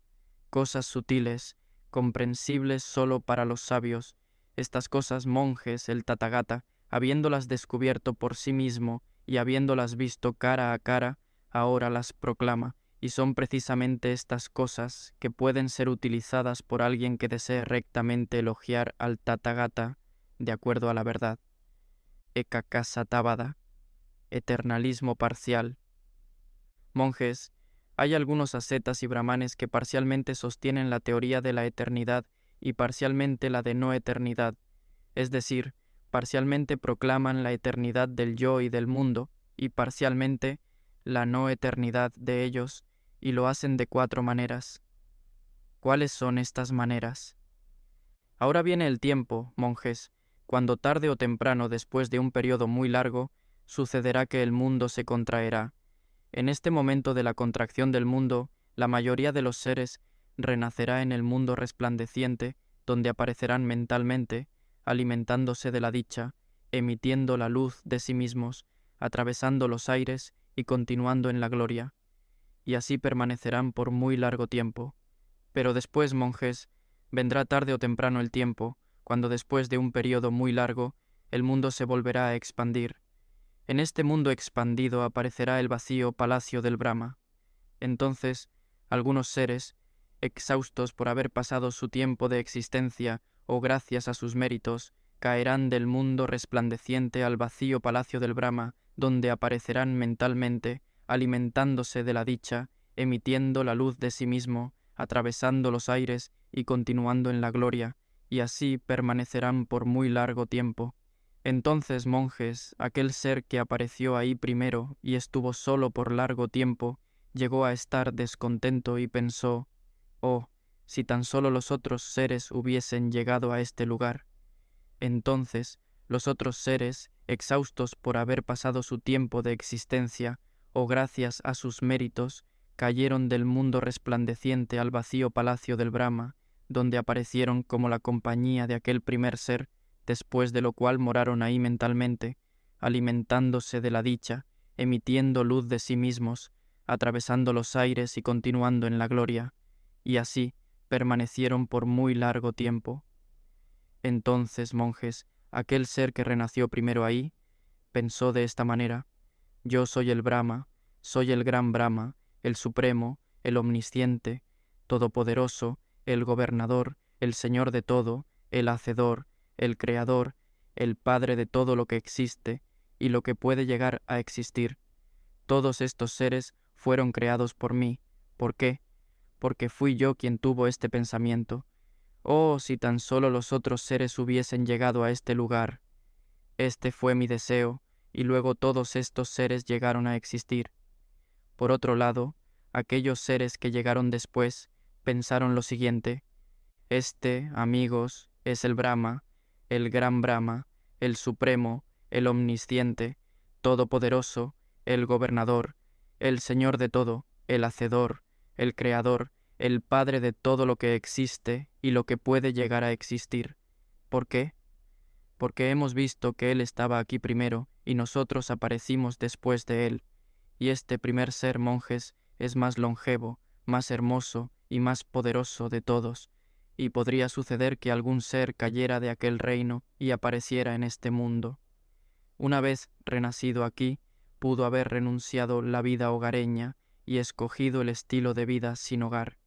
cosas sutiles, comprensibles sólo para los sabios. Estas cosas, monjes, el Tathagata, habiéndolas descubierto por sí mismo y habiéndolas visto cara a cara, ahora las proclama, y son precisamente estas cosas que pueden ser utilizadas por alguien que desee rectamente elogiar al Tathagata de acuerdo a la verdad. Ekakasatavada, eternalismo parcial. Monjes, hay algunos ascetas y brahmanes que parcialmente sostienen la teoría de la eternidad y parcialmente la de no eternidad, es decir, parcialmente proclaman la eternidad del yo y del mundo, y parcialmente la no eternidad de ellos, y lo hacen de 4 maneras. ¿Cuáles son estas maneras? Ahora viene el tiempo, monjes, cuando tarde o temprano, después de un periodo muy largo, sucederá que el mundo se contraerá. En este momento de la contracción del mundo, la mayoría de los seres renacerá en el mundo resplandeciente, donde aparecerán mentalmente, alimentándose de la dicha, emitiendo la luz de sí mismos, atravesando los aires y continuando en la gloria. Y así permanecerán por muy largo tiempo. Pero después, monjes, vendrá tarde o temprano el tiempo, cuando después de un periodo muy largo, el mundo se volverá a expandir. En este mundo expandido aparecerá el vacío palacio del Brahma. Entonces, algunos seres, exhaustos por haber pasado su tiempo de existencia o gracias a sus méritos, caerán del mundo resplandeciente al vacío palacio del Brahma, donde aparecerán mentalmente, alimentándose de la dicha, emitiendo la luz de sí mismo, atravesando los aires y continuando en la gloria, y así permanecerán por muy largo tiempo. Entonces, monjes, aquel ser que apareció ahí primero y estuvo solo por largo tiempo, llegó a estar descontento y pensó, oh, si tan solo los otros seres hubiesen llegado a este lugar. Entonces, los otros seres, exhaustos por haber pasado su tiempo de existencia, o gracias a sus méritos, cayeron del mundo resplandeciente al vacío palacio del Brahma, donde aparecieron como la compañía de aquel primer ser, después de lo cual moraron ahí mentalmente, alimentándose de la dicha, emitiendo luz de sí mismos, atravesando los aires y continuando en la gloria, y así permanecieron por muy largo tiempo. Entonces, monjes, aquel ser que renació primero ahí, pensó de esta manera: yo soy el Brahma, soy el gran Brahma, el supremo, el omnisciente, todopoderoso, el gobernador, el Señor de todo, el hacedor, el creador, el Padre de todo lo que existe y lo que puede llegar a existir. Todos estos seres fueron creados por mí. ¿Por qué? Porque fui yo quien tuvo este pensamiento. Oh, si tan solo los otros seres hubiesen llegado a este lugar. Este fue mi deseo, y luego todos estos seres llegaron a existir. Por otro lado, aquellos seres que llegaron después pensaron lo siguiente: este, amigos, es el Brahma, el gran Brahma, el supremo, el omnisciente, todopoderoso, el gobernador, el Señor de todo, el hacedor, el creador, el Padre de todo lo que existe y lo que puede llegar a existir. ¿Por qué? Porque hemos visto que Él estaba aquí primero y nosotros aparecimos después de Él, y este primer ser, monjes, es más longevo, más hermoso y más poderoso de todos, y podría suceder que algún ser cayera de aquel reino y apareciera en este mundo. Una vez renacido aquí, pudo haber renunciado la vida hogareña y escogido el estilo de vida sin hogar.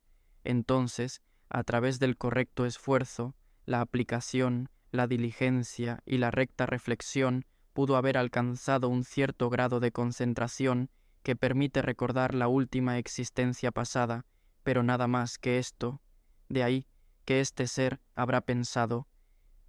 Entonces, a través del correcto esfuerzo, la aplicación, la diligencia y la recta reflexión, pudo haber alcanzado un cierto grado de concentración que permite recordar la última existencia pasada, pero nada más que esto. De ahí que este ser habrá pensado: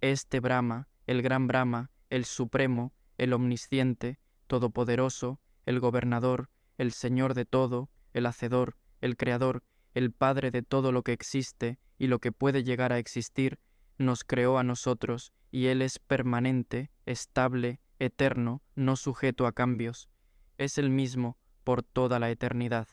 este Brahma, el gran Brahma, el supremo, el omnisciente, todopoderoso, el gobernador, el Señor de todo, el hacedor, el creador, el Padre de todo lo que existe y lo que puede llegar a existir, nos creó a nosotros, y Él es permanente, estable, eterno, no sujeto a cambios. Es el mismo por toda la eternidad.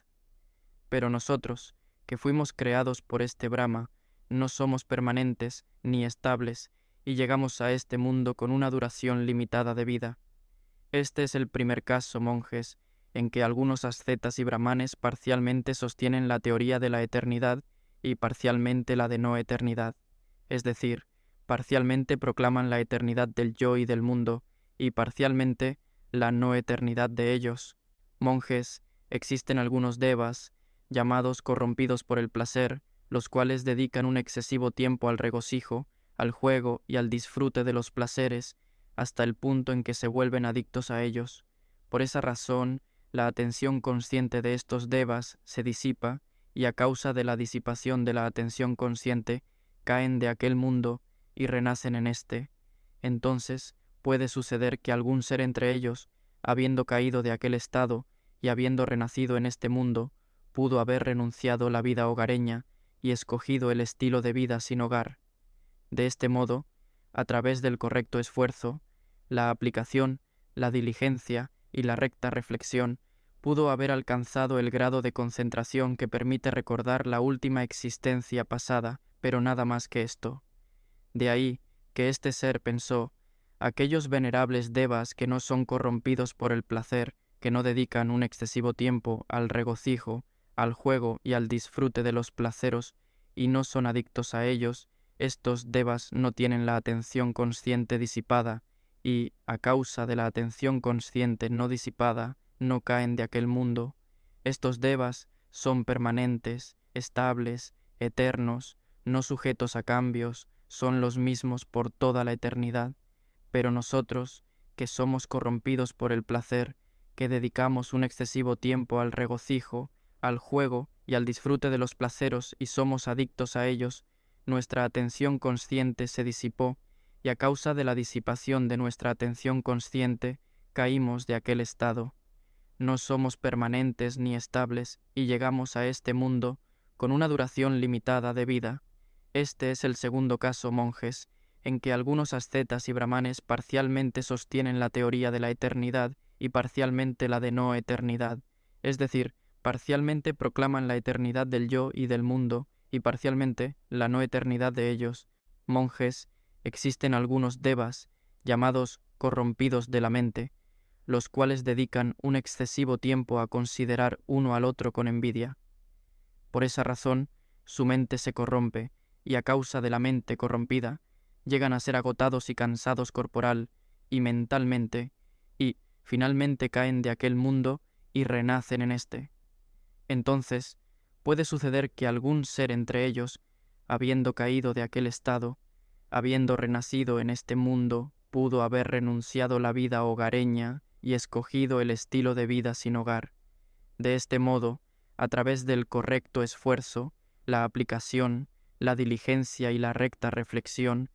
Pero nosotros, que fuimos creados por este Brahma, no somos permanentes ni estables, y llegamos a este mundo con una duración limitada de vida. Este es el primer caso, monjes, en que algunos ascetas y brahmanes parcialmente sostienen la teoría de la eternidad y parcialmente la de no eternidad, es decir, parcialmente proclaman la eternidad del yo y del mundo, y parcialmente la no eternidad de ellos. Monjes, existen algunos devas, llamados corrompidos por el placer, los cuales dedican un excesivo tiempo al regocijo, al juego y al disfrute de los placeres, hasta el punto en que se vuelven adictos a ellos. Por esa razón, la atención consciente de estos devas se disipa, y a causa de la disipación de la atención consciente, caen de aquel mundo y renacen en éste. Entonces, puede suceder que algún ser entre ellos, habiendo caído de aquel estado y habiendo renacido en este mundo, pudo haber renunciado la vida hogareña y escogido el estilo de vida sin hogar. De este modo, a través del correcto esfuerzo, la aplicación, la diligencia y la recta reflexión, pudo haber alcanzado el grado de concentración que permite recordar la última existencia pasada, pero nada más que esto. De ahí que este ser pensó, aquellos venerables devas que no son corrompidos por el placer, que no dedican un excesivo tiempo al regocijo, al juego y al disfrute de los placeros, y no son adictos a ellos, estos devas no tienen la atención consciente disipada, y, a causa de la atención consciente no disipada, no caen de aquel mundo. Estos devas son permanentes, estables, eternos, no sujetos a cambios, son los mismos por toda la eternidad. Pero nosotros, que somos corrompidos por el placer, que dedicamos un excesivo tiempo al regocijo, al juego y al disfrute de los placeros y somos adictos a ellos, nuestra atención consciente se disipó, y a causa de la disipación de nuestra atención consciente, caímos de aquel estado. No somos permanentes ni estables y llegamos a este mundo con una duración limitada de vida. Este es el segundo caso, monjes, en que algunos ascetas y brahmanes parcialmente sostienen la teoría de la eternidad y parcialmente la de no eternidad, es decir, parcialmente proclaman la eternidad del yo y del mundo y parcialmente la no eternidad de ellos. Monjes, existen algunos devas, llamados corrompidos de la mente, los cuales dedican un excesivo tiempo a considerar uno al otro con envidia. Por esa razón, su mente se corrompe, y a causa de la mente corrompida, llegan a ser agotados y cansados corporal y mentalmente, y finalmente caen de aquel mundo y renacen en éste. Entonces, puede suceder que algún ser entre ellos, habiendo caído de aquel estado, habiendo renacido en este mundo, pudo haber renunciado la vida hogareña y escogido el estilo de vida sin hogar. De este modo, a través del correcto esfuerzo, la aplicación, la diligencia y la recta reflexión,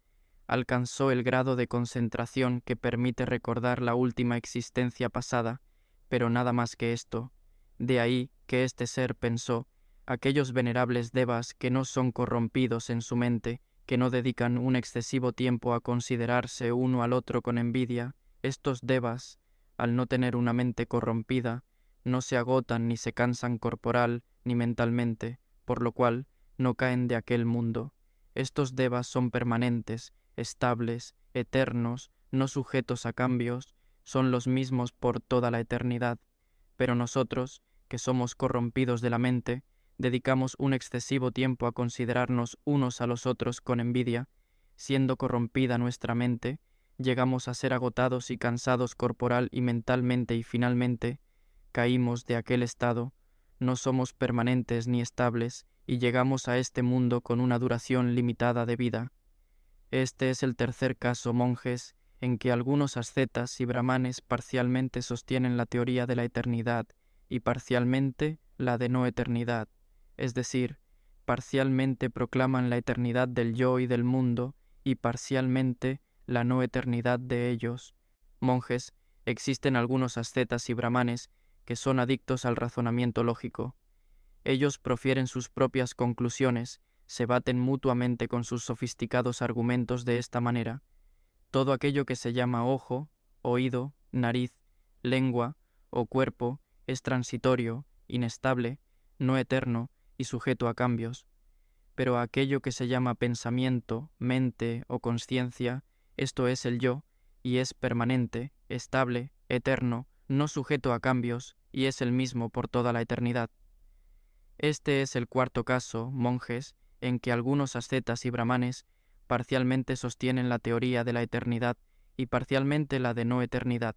alcanzó el grado de concentración que permite recordar la última existencia pasada, pero nada más que esto. De ahí que este ser pensó, aquellos venerables devas que no son corrompidos en su mente, que no dedican un excesivo tiempo a considerarse uno al otro con envidia, estos devas, al no tener una mente corrompida, no se agotan ni se cansan corporal ni mentalmente, por lo cual no caen de aquel mundo. Estos devas son permanentes, estables, eternos, no sujetos a cambios, son los mismos por toda la eternidad. Pero nosotros, que somos corrompidos de la mente, dedicamos un excesivo tiempo a considerarnos unos a los otros con envidia. Siendo corrompida nuestra mente, llegamos a ser agotados y cansados corporal y mentalmente y finalmente caímos de aquel estado, no somos permanentes ni estables y llegamos a este mundo con una duración limitada de vida. Este es el tercer caso, monjes, en que algunos ascetas y brahmanes parcialmente sostienen la teoría de la eternidad y parcialmente la de no eternidad, es decir, parcialmente proclaman la eternidad del yo y del mundo y parcialmente la no eternidad de ellos. Monjes, existen algunos ascetas y brahmanes que son adictos al razonamiento lógico. Ellos profieren sus propias conclusiones, se baten mutuamente con sus sofisticados argumentos de esta manera: todo aquello que se llama ojo, oído, nariz, lengua o cuerpo es transitorio, inestable, no eterno y sujeto a cambios, pero aquello que se llama pensamiento, mente o consciencia, esto es el yo, y es permanente, estable, eterno, no sujeto a cambios, y es el mismo por toda la eternidad. Este es el cuarto caso, monjes, en que algunos ascetas y brahmanes parcialmente sostienen la teoría de la eternidad y parcialmente la de no eternidad.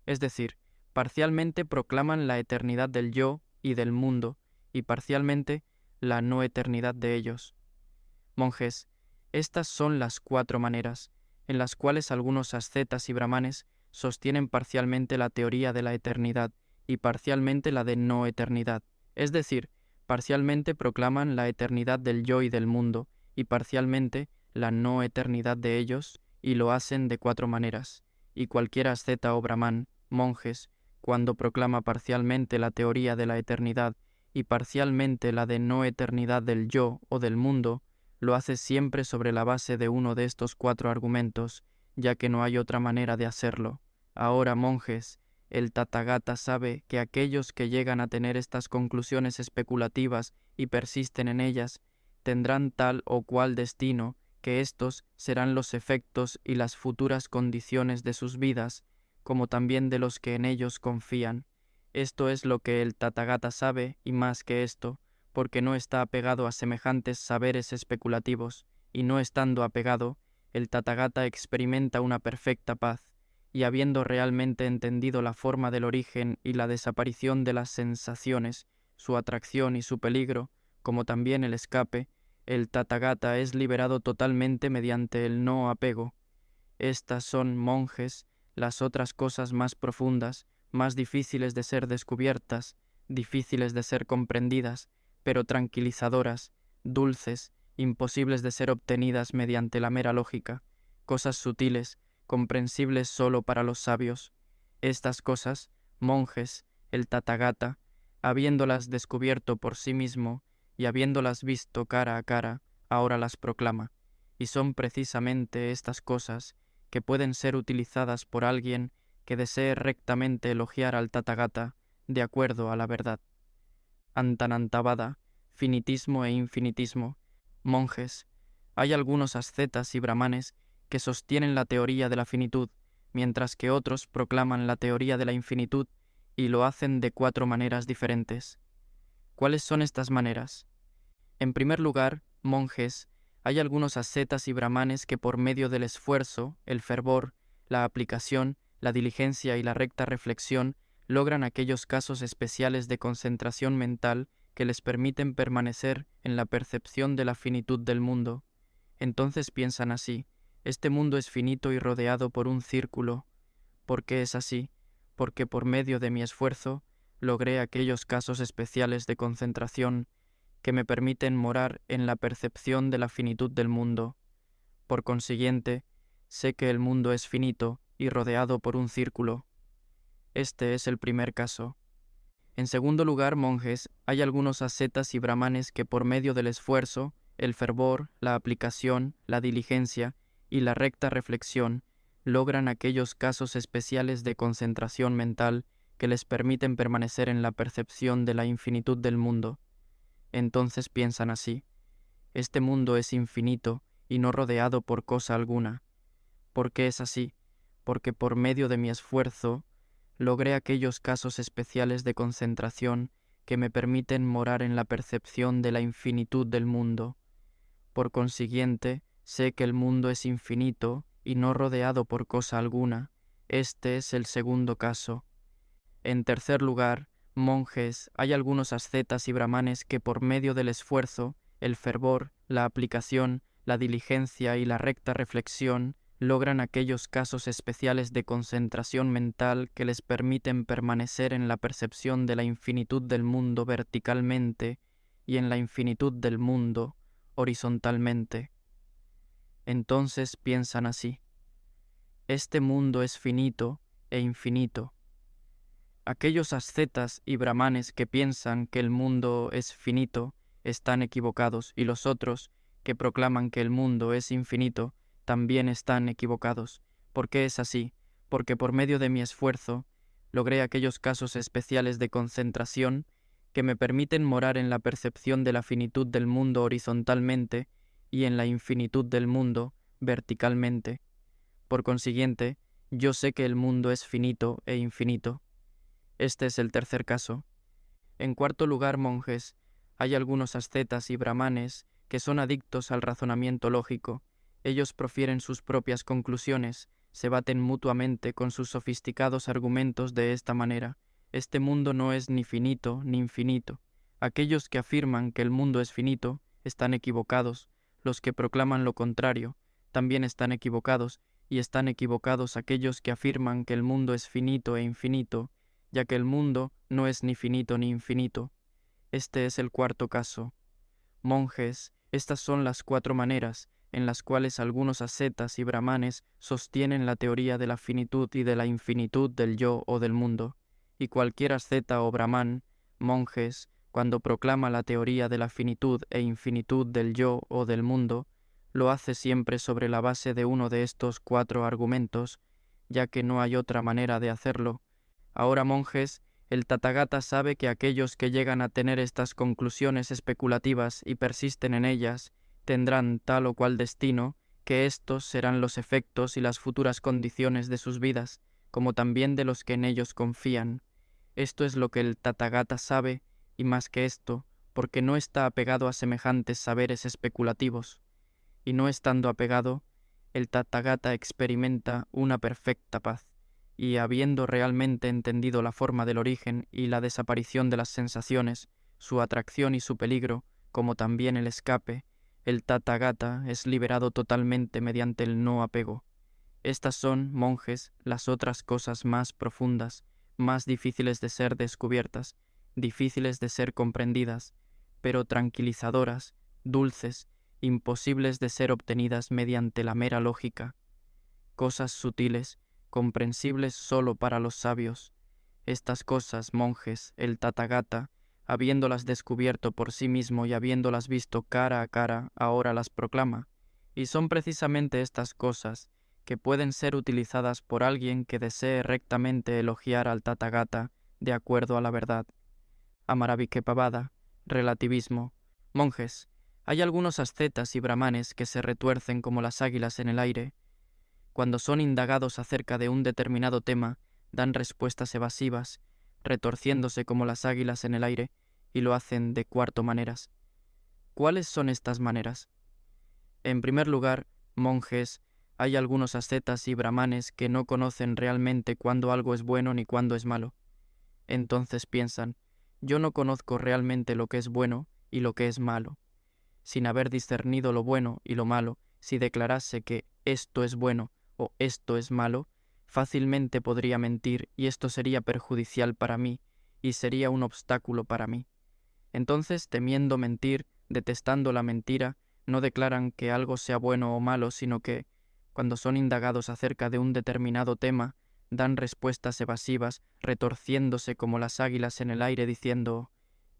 Es decir, parcialmente proclaman la eternidad del yo y del mundo, y parcialmente la no eternidad de ellos. Monjes, estas son las 4 maneras en las cuales algunos ascetas y brahmanes sostienen parcialmente la teoría de la eternidad y parcialmente la de no eternidad, es decir, parcialmente proclaman la eternidad del yo y del mundo, y parcialmente la no eternidad de ellos, y lo hacen de 4 maneras, y cualquier asceta o brahmán, monjes, cuando proclama parcialmente la teoría de la eternidad y parcialmente la de no eternidad del yo o del mundo, lo hace siempre sobre la base de uno de estos 4 argumentos, ya que no hay otra manera de hacerlo. Ahora, monjes, el Tathagata sabe que aquellos que llegan a tener estas conclusiones especulativas y persisten en ellas, tendrán tal o cual destino, que éstos serán los efectos y las futuras condiciones de sus vidas, como también de los que en ellos confían. Esto es lo que el Tathagata sabe, y más que esto, porque no está apegado a semejantes saberes especulativos, y no estando apegado, el Tathagata experimenta una perfecta paz, y habiendo realmente entendido la forma del origen y la desaparición de las sensaciones, su atracción y su peligro, como también el escape, el Tathagata es liberado totalmente mediante el no apego. Estas son, monjes, las otras cosas más profundas, más difíciles de ser descubiertas, difíciles de ser comprendidas, pero tranquilizadoras, dulces, imposibles de ser obtenidas mediante la mera lógica, cosas sutiles, comprensibles sólo para los sabios. Estas cosas, monjes, el Tathagata, habiéndolas descubierto por sí mismo y habiéndolas visto cara a cara, ahora las proclama, y son precisamente estas cosas que pueden ser utilizadas por alguien que desee rectamente elogiar al Tathagata de acuerdo a la verdad. Antanantavada, finitismo e infinitismo. Monjes, hay algunos ascetas y brahmanes que sostienen la teoría de la finitud, mientras que otros proclaman la teoría de la infinitud y lo hacen de 4 maneras diferentes. ¿Cuáles son estas maneras? En primer lugar, monjes, hay algunos ascetas y brahmanes que por medio del esfuerzo, el fervor, la aplicación, la diligencia y la recta reflexión logran aquellos casos especiales de concentración mental que les permiten permanecer en la percepción de la finitud del mundo. Entonces piensan así: este mundo es finito y rodeado por un círculo. ¿Por qué es así? Porque por medio de mi esfuerzo logré aquellos casos especiales de concentración que me permiten morar en la percepción de la finitud del mundo. Por consiguiente, sé que el mundo es finito y rodeado por un círculo. Este es el primer caso. En segundo lugar, monjes, hay algunos ascetas y brahmanes que por medio del esfuerzo, el fervor, la aplicación, la diligencia y la recta reflexión logran aquellos casos especiales de concentración mental que les permiten permanecer en la percepción de la infinitud del mundo. Entonces piensan así: este mundo es infinito y no rodeado por cosa alguna. ¿Por qué es así? Porque por medio de mi esfuerzo logré aquellos casos especiales de concentración que me permiten morar en la percepción de la infinitud del mundo. Por consiguiente, sé que el mundo es infinito y no rodeado por cosa alguna. Este es el segundo caso. En tercer lugar, monjes, hay algunos ascetas y brahmanes que por medio del esfuerzo, el fervor, la aplicación, la diligencia y la recta reflexión logran aquellos casos especiales de concentración mental que les permiten permanecer en la percepción de la infinitud del mundo verticalmente y en la infinitud del mundo horizontalmente. Entonces piensan así: este mundo es finito e infinito. Aquellos ascetas y brahmanes que piensan que el mundo es finito están equivocados, y los otros, que proclaman que el mundo es infinito, también están equivocados. ¿Por qué es así? Porque por medio de mi esfuerzo logré aquellos casos especiales de concentración que me permiten morar en la percepción de la finitud del mundo horizontalmente y en la infinitud del mundo verticalmente. Por consiguiente, yo sé que el mundo es finito e infinito. Este es el tercer caso. En cuarto lugar, monjes, hay algunos ascetas y brahmanes que son adictos al razonamiento lógico. Ellos profieren sus propias conclusiones, se baten mutuamente con sus sofisticados argumentos de esta manera. Este mundo no es ni finito ni infinito. Aquellos que afirman que el mundo es finito están equivocados. Los que proclaman lo contrario también están equivocados, y están equivocados aquellos que afirman que el mundo es finito e infinito, ya que el mundo no es ni finito ni infinito. Este es el cuarto caso. Monjes, estas son las 4 maneras en las cuales algunos ascetas y brahmanes sostienen la teoría de la finitud y de la infinitud del yo o del mundo, y cualquier asceta o brahmán, monjes, cuando proclama la teoría de la finitud e infinitud del yo o del mundo, lo hace siempre sobre la base de uno de estos 4 argumentos, ya que no hay otra manera de hacerlo. Ahora, monjes, el Tathagata sabe que aquellos que llegan a tener estas conclusiones especulativas y persisten en ellas, tendrán tal o cual destino, que estos serán los efectos y las futuras condiciones de sus vidas, como también de los que en ellos confían. Esto es lo que el Tathagata sabe, y más que esto, porque no está apegado a semejantes saberes especulativos. Y no estando apegado, el Tathagata experimenta una perfecta paz, y habiendo realmente entendido la forma del origen y la desaparición de las sensaciones, su atracción y su peligro, como también el escape, el Tathagata es liberado totalmente mediante el no apego. Estas son, monjes, las otras cosas más profundas, más difíciles de ser descubiertas, difíciles de ser comprendidas, pero tranquilizadoras, dulces, imposibles de ser obtenidas mediante la mera lógica. Cosas sutiles, comprensibles sólo para los sabios. Estas cosas, monjes, el Tathagata, habiéndolas descubierto por sí mismo y habiéndolas visto cara a cara, ahora las proclama. Y son precisamente estas cosas que pueden ser utilizadas por alguien que desee rectamente elogiar al Tathagata de acuerdo a la verdad. Amarabhikepavada, relativismo. Monjes, hay algunos ascetas y brahmanes que se retuercen como las águilas en el aire. Cuando son indagados acerca de un determinado tema, dan respuestas evasivas, retorciéndose como las águilas en el aire, y lo hacen de 4 maneras. ¿Cuáles son estas maneras? En primer lugar, monjes, hay algunos ascetas y brahmanes que no conocen realmente cuándo algo es bueno ni cuándo es malo. Entonces piensan, yo no conozco realmente lo que es bueno y lo que es malo. Sin haber discernido lo bueno y lo malo, si declarase que esto es bueno o esto es malo, fácilmente podría mentir y esto sería perjudicial para mí y sería un obstáculo para mí. Entonces, temiendo mentir, detestando la mentira, no declaran que algo sea bueno o malo, sino que, cuando son indagados acerca de un determinado tema, dan respuestas evasivas, retorciéndose como las águilas en el aire, diciendo,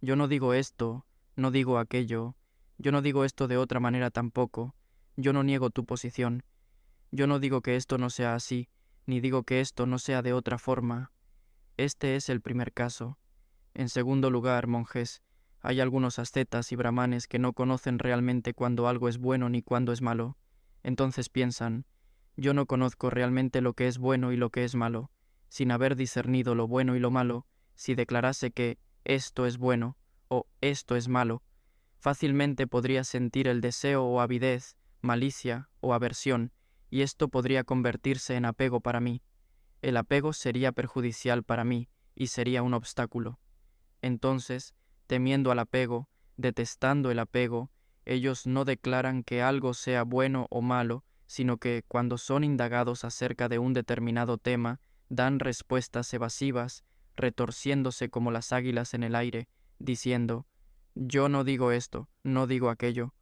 yo no digo esto, no digo aquello, yo no digo esto de otra manera tampoco, yo no niego tu posición, yo no digo que esto no sea así, ni digo que esto no sea de otra forma. Este es el primer caso. En segundo lugar, monjes, hay algunos ascetas y brahmanes que no conocen realmente cuándo algo es bueno ni cuándo es malo. Entonces piensan, yo no conozco realmente lo que es bueno y lo que es malo. Sin haber discernido lo bueno y lo malo, si declarase que esto es bueno o esto es malo, fácilmente podría sentir el deseo o avidez, malicia o aversión, y esto podría convertirse en apego para mí. El apego sería perjudicial para mí y sería un obstáculo. Entonces, temiendo al apego, detestando el apego, ellos no declaran que algo sea bueno o malo, sino que, cuando son indagados acerca de un determinado tema, dan respuestas evasivas, retorciéndose como las águilas en el aire, diciendo, yo no digo esto, no digo aquello,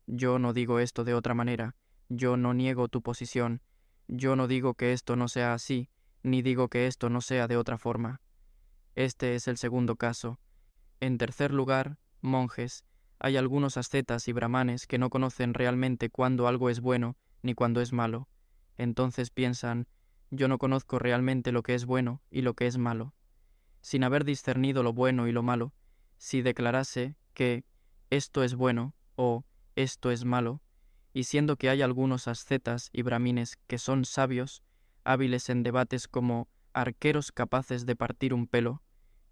yo no digo esto de otra manera, yo no niego tu posición, yo no digo que esto no sea así, ni digo que esto no sea de otra forma. Este es el segundo caso. En tercer lugar, monjes, Hay algunos ascetas y brahmanes que no conocen realmente cuándo algo es bueno ni cuándo es malo. Entonces piensan, yo no conozco realmente lo que es bueno y lo que es malo. Sin haber discernido lo bueno y lo malo, si declarase que esto es bueno o esto es malo, y siendo que hay algunos ascetas y brahmines que son sabios, hábiles en debates como arqueros capaces de partir un pelo,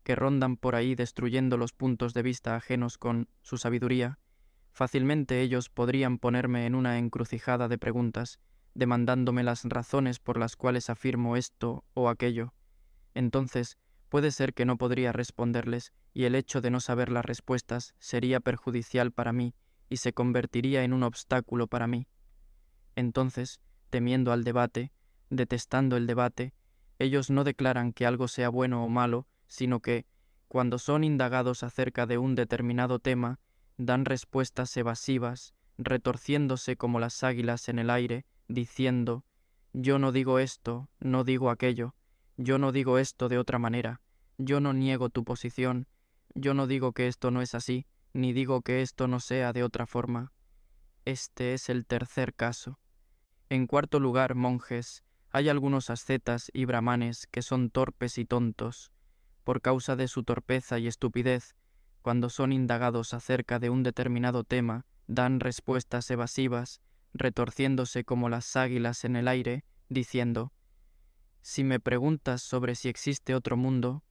que rondan por ahí destruyendo los puntos de vista ajenos con su sabiduría, fácilmente ellos podrían ponerme en una encrucijada de preguntas, demandándome las razones por las cuales afirmo esto o aquello. Entonces, puede ser que no podría responderles, y el hecho de no saber las respuestas sería perjudicial para mí y se convertiría en un obstáculo para mí. Entonces, temiendo al debate, detestando el debate, ellos no declaran que algo sea bueno o malo, sino que, cuando son indagados acerca de un determinado tema, dan respuestas evasivas, retorciéndose como las águilas en el aire, diciendo, yo no digo esto, no digo aquello, yo no digo esto de otra manera, yo no niego tu posición, yo no digo que esto no es así, ni digo que esto no sea de otra forma. Este es el tercer caso. En cuarto lugar, monjes, hay algunos ascetas y brahmanes que son torpes y tontos. Por causa de su torpeza y estupidez, cuando son indagados acerca de un determinado tema, dan respuestas evasivas, retorciéndose como las águilas en el aire, diciendo, si me preguntas sobre si existe otro mundo,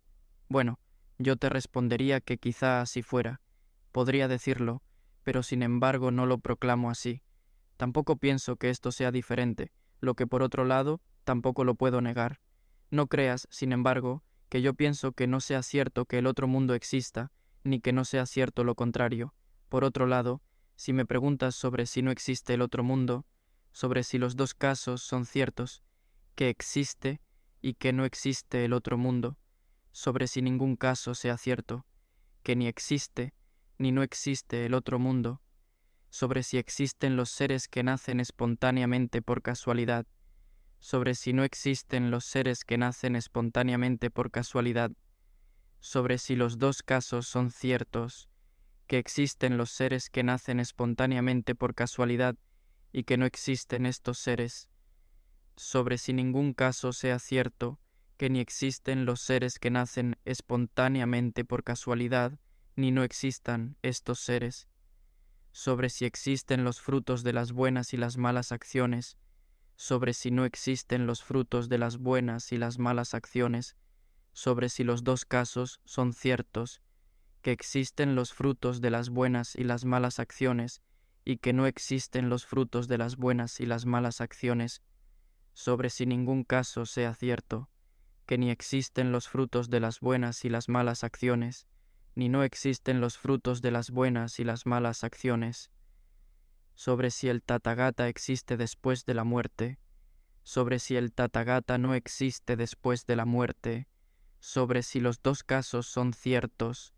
bueno, yo te respondería que quizá así fuera. Podría decirlo, pero sin embargo no lo proclamo así. Tampoco pienso que esto sea diferente, lo que por otro lado tampoco lo puedo negar. No creas, sin embargo, que yo pienso que no sea cierto que el otro mundo exista, ni que no sea cierto lo contrario. Por otro lado, si me preguntas sobre si no existe el otro mundo, sobre si los dos casos son ciertos, que existe y que no existe el otro mundo, sobre si ningún caso sea cierto, que ni existe ni no existe el otro mundo, sobre si existen los seres que nacen espontáneamente por casualidad, sobre si no existen los seres que nacen espontáneamente por casualidad, sobre si los dos casos son ciertos, que existen los seres que nacen espontáneamente por casualidad y que no existen estos seres, sobre si ningún caso sea cierto, que ni existen los seres que nacen espontáneamente por casualidad, ni no existan estos seres, sobre si existen los frutos de las buenas y las malas acciones, sobre si no existen los frutos de las buenas y las malas acciones, sobre si los dos casos son ciertos, que existen los frutos de las buenas y las malas acciones, y que no existen los frutos de las buenas y las malas acciones, sobre si ningún caso sea cierto, que ni existen los frutos de las buenas y las malas acciones, ni no existen los frutos de las buenas y las malas acciones, sobre si el Tathagata existe después de la muerte, sobre si el Tathagata no existe después de la muerte, sobre si los dos casos son ciertos,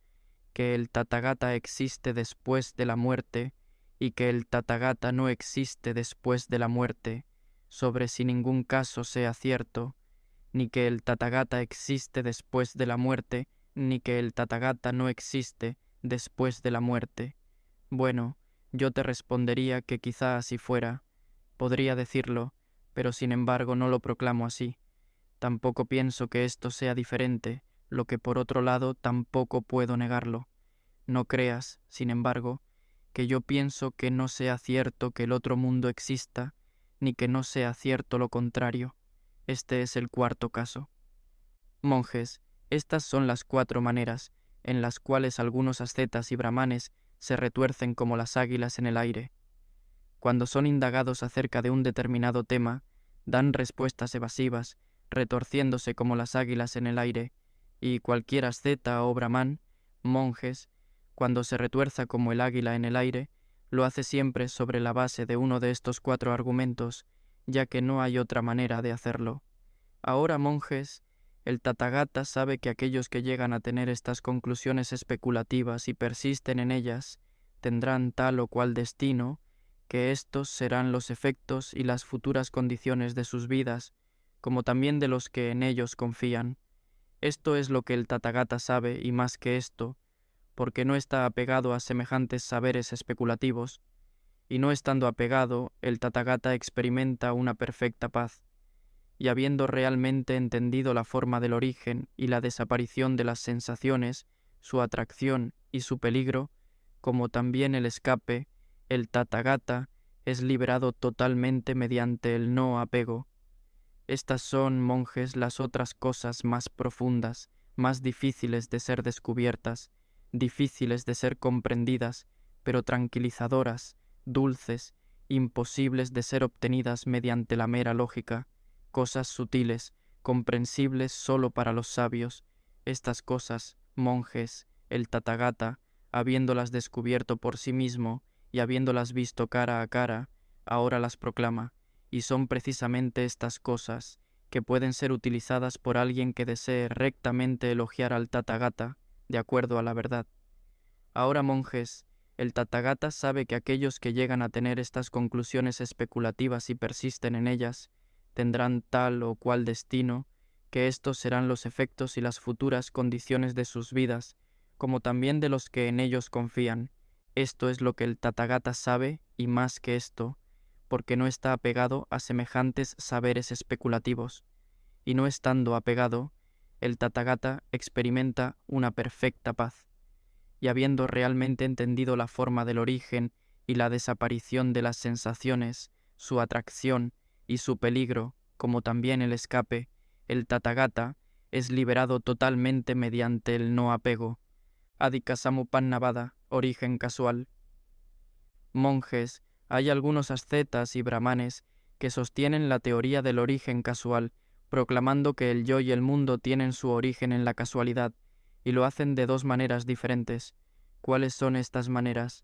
que el Tathagata existe después de la muerte y que el Tathagata no existe después de la muerte, sobre si ningún caso sea cierto, ni que el Tathagata existe después de la muerte, ni que el Tathagata no existe después de la muerte. Bueno, yo te respondería que quizá así fuera. Podría decirlo, pero sin embargo no lo proclamo así. Tampoco pienso que esto sea diferente, lo que por otro lado tampoco puedo negarlo. No creas, sin embargo, que yo pienso que no sea cierto que el otro mundo exista, ni que no sea cierto lo contrario. Este es el cuarto caso. Monjes, estas son las 4 maneras en las cuales algunos ascetas y brahmanes se retuercen como las águilas en el aire. Cuando son indagados acerca de un determinado tema, dan respuestas evasivas, retorciéndose como las águilas en el aire, y cualquier asceta o brahmán, monjes, cuando se retuerza como el águila en el aire, lo hace siempre sobre la base de uno de estos 4 argumentos, ya que no hay otra manera de hacerlo. Ahora, monjes, el Tathagata sabe que aquellos que llegan a tener estas conclusiones especulativas y persisten en ellas, tendrán tal o cual destino, que estos serán los efectos y las futuras condiciones de sus vidas, como también de los que en ellos confían. Esto es lo que el Tathagata sabe, y más que esto, porque no está apegado a semejantes saberes especulativos, y no estando apegado, el Tathagata experimenta una perfecta paz, y habiendo realmente entendido la forma del origen y la desaparición de las sensaciones, su atracción y su peligro, como también el escape, el Tathagata es liberado totalmente mediante el no apego. Estas son, monjes, las otras cosas más profundas, más difíciles de ser descubiertas, difíciles de ser comprendidas, pero tranquilizadoras, dulces, imposibles de ser obtenidas mediante la mera lógica, cosas sutiles, comprensibles sólo para los sabios. Estas cosas, monjes, el Tathagata, habiéndolas descubierto por sí mismo y habiéndolas visto cara a cara, ahora las proclama, y son precisamente estas cosas que pueden ser utilizadas por alguien que desee rectamente elogiar al Tathagata, de acuerdo a la verdad. Ahora, monjes, el Tathagata sabe que aquellos que llegan a tener estas conclusiones especulativas y persisten en ellas, tendrán tal o cual destino, que estos serán los efectos y las futuras condiciones de sus vidas, como también de los que en ellos confían. Esto es lo que el Tathagata sabe, y más que esto, porque no está apegado a semejantes saberes especulativos, y no estando apegado, el Tathagata experimenta una perfecta paz, y habiendo realmente entendido la forma del origen y la desaparición de las sensaciones, su atracción y su peligro, como también el escape, el Tathagata es liberado totalmente mediante el no apego. Adhikasamupannavada, origen casual. Monjes, hay algunos ascetas y brahmanes que sostienen la teoría del origen casual, proclamando que el yo y el mundo tienen su origen en la casualidad, y lo hacen de dos maneras diferentes. ¿Cuáles son estas maneras?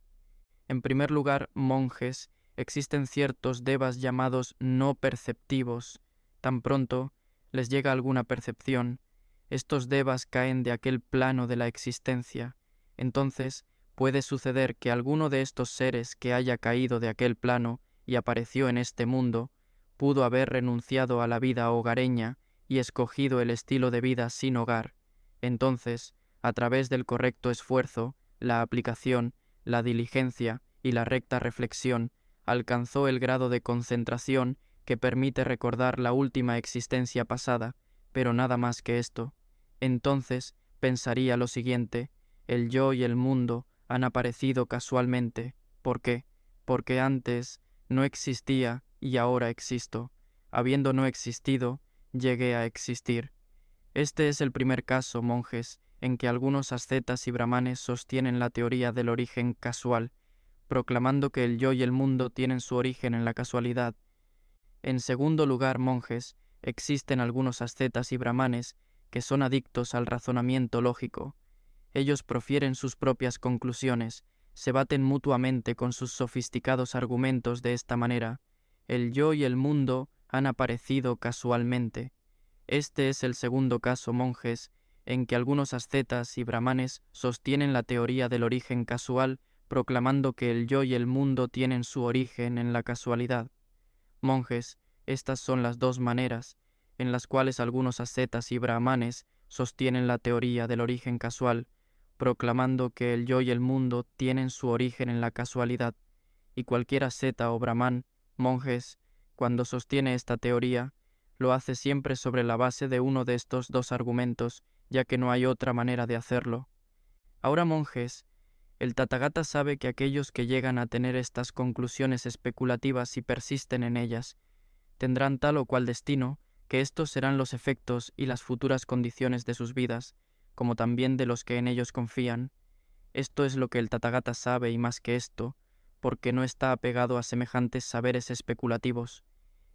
En primer lugar, monjes, existen ciertos devas llamados no perceptivos. Tan pronto les llega alguna percepción, estos devas caen de aquel plano de la existencia. Entonces, puede suceder que alguno de estos seres que haya caído de aquel plano y apareció en este mundo, pudo haber renunciado a la vida hogareña y escogido el estilo de vida sin hogar. Entonces, a través del correcto esfuerzo, la aplicación, la diligencia y la recta reflexión, alcanzó el grado de concentración que permite recordar la última existencia pasada, pero nada más que esto. Entonces pensaría lo siguiente: el yo y el mundo han aparecido casualmente. ¿Por qué? Porque antes no existía y ahora existo. Habiendo no existido, llegué a existir. Este es el primer caso, monjes, en que algunos ascetas y brahmanes sostienen la teoría del origen casual, proclamando que el yo y el mundo tienen su origen en la casualidad. En segundo lugar, monjes, existen algunos ascetas y brahmanes que son adictos al razonamiento lógico. Ellos profieren sus propias conclusiones, se baten mutuamente con sus sofisticados argumentos de esta manera: el yo y el mundo han aparecido casualmente. Este es el segundo caso, monjes, en que algunos ascetas y brahmanes sostienen la teoría del origen casual, proclamando que el yo y el mundo tienen su origen en la casualidad. Monjes, estas son las dos maneras en las cuales algunos ascetas y brahmanes sostienen la teoría del origen casual, proclamando que el yo y el mundo tienen su origen en la casualidad. Y cualquier asceta o brahmán, monjes, cuando sostiene esta teoría, lo hace siempre sobre la base de uno de estos dos argumentos, ya que no hay otra manera de hacerlo. Ahora, monjes, el Tathagata sabe que aquellos que llegan a tener estas conclusiones especulativas y persisten en ellas, tendrán tal o cual destino, que estos serán los efectos y las futuras condiciones de sus vidas, como también de los que en ellos confían. Esto es lo que el Tathagata sabe, y más que esto, porque no está apegado a semejantes saberes especulativos,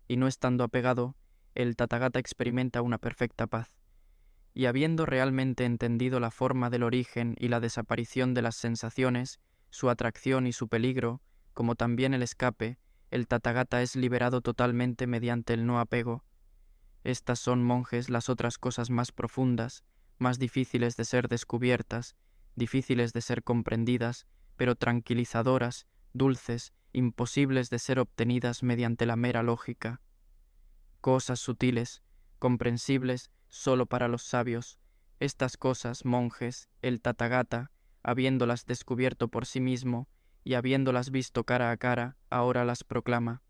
y no estando apegado, el Tathagata experimenta una perfecta paz. Y habiendo realmente entendido la forma del origen y la desaparición de las sensaciones, su atracción y su peligro, como también el escape, el Tathagata es liberado totalmente mediante el no apego. Estas son, monjes, las otras cosas más profundas, más difíciles de ser descubiertas, difíciles de ser comprendidas, pero tranquilizadoras, dulces, imposibles de ser obtenidas mediante la mera lógica. Cosas sutiles, comprensibles sólo para los sabios. Estas cosas, monjes, el Tathagata, habiéndolas descubierto por sí mismo y habiéndolas visto cara a cara, ahora las proclama.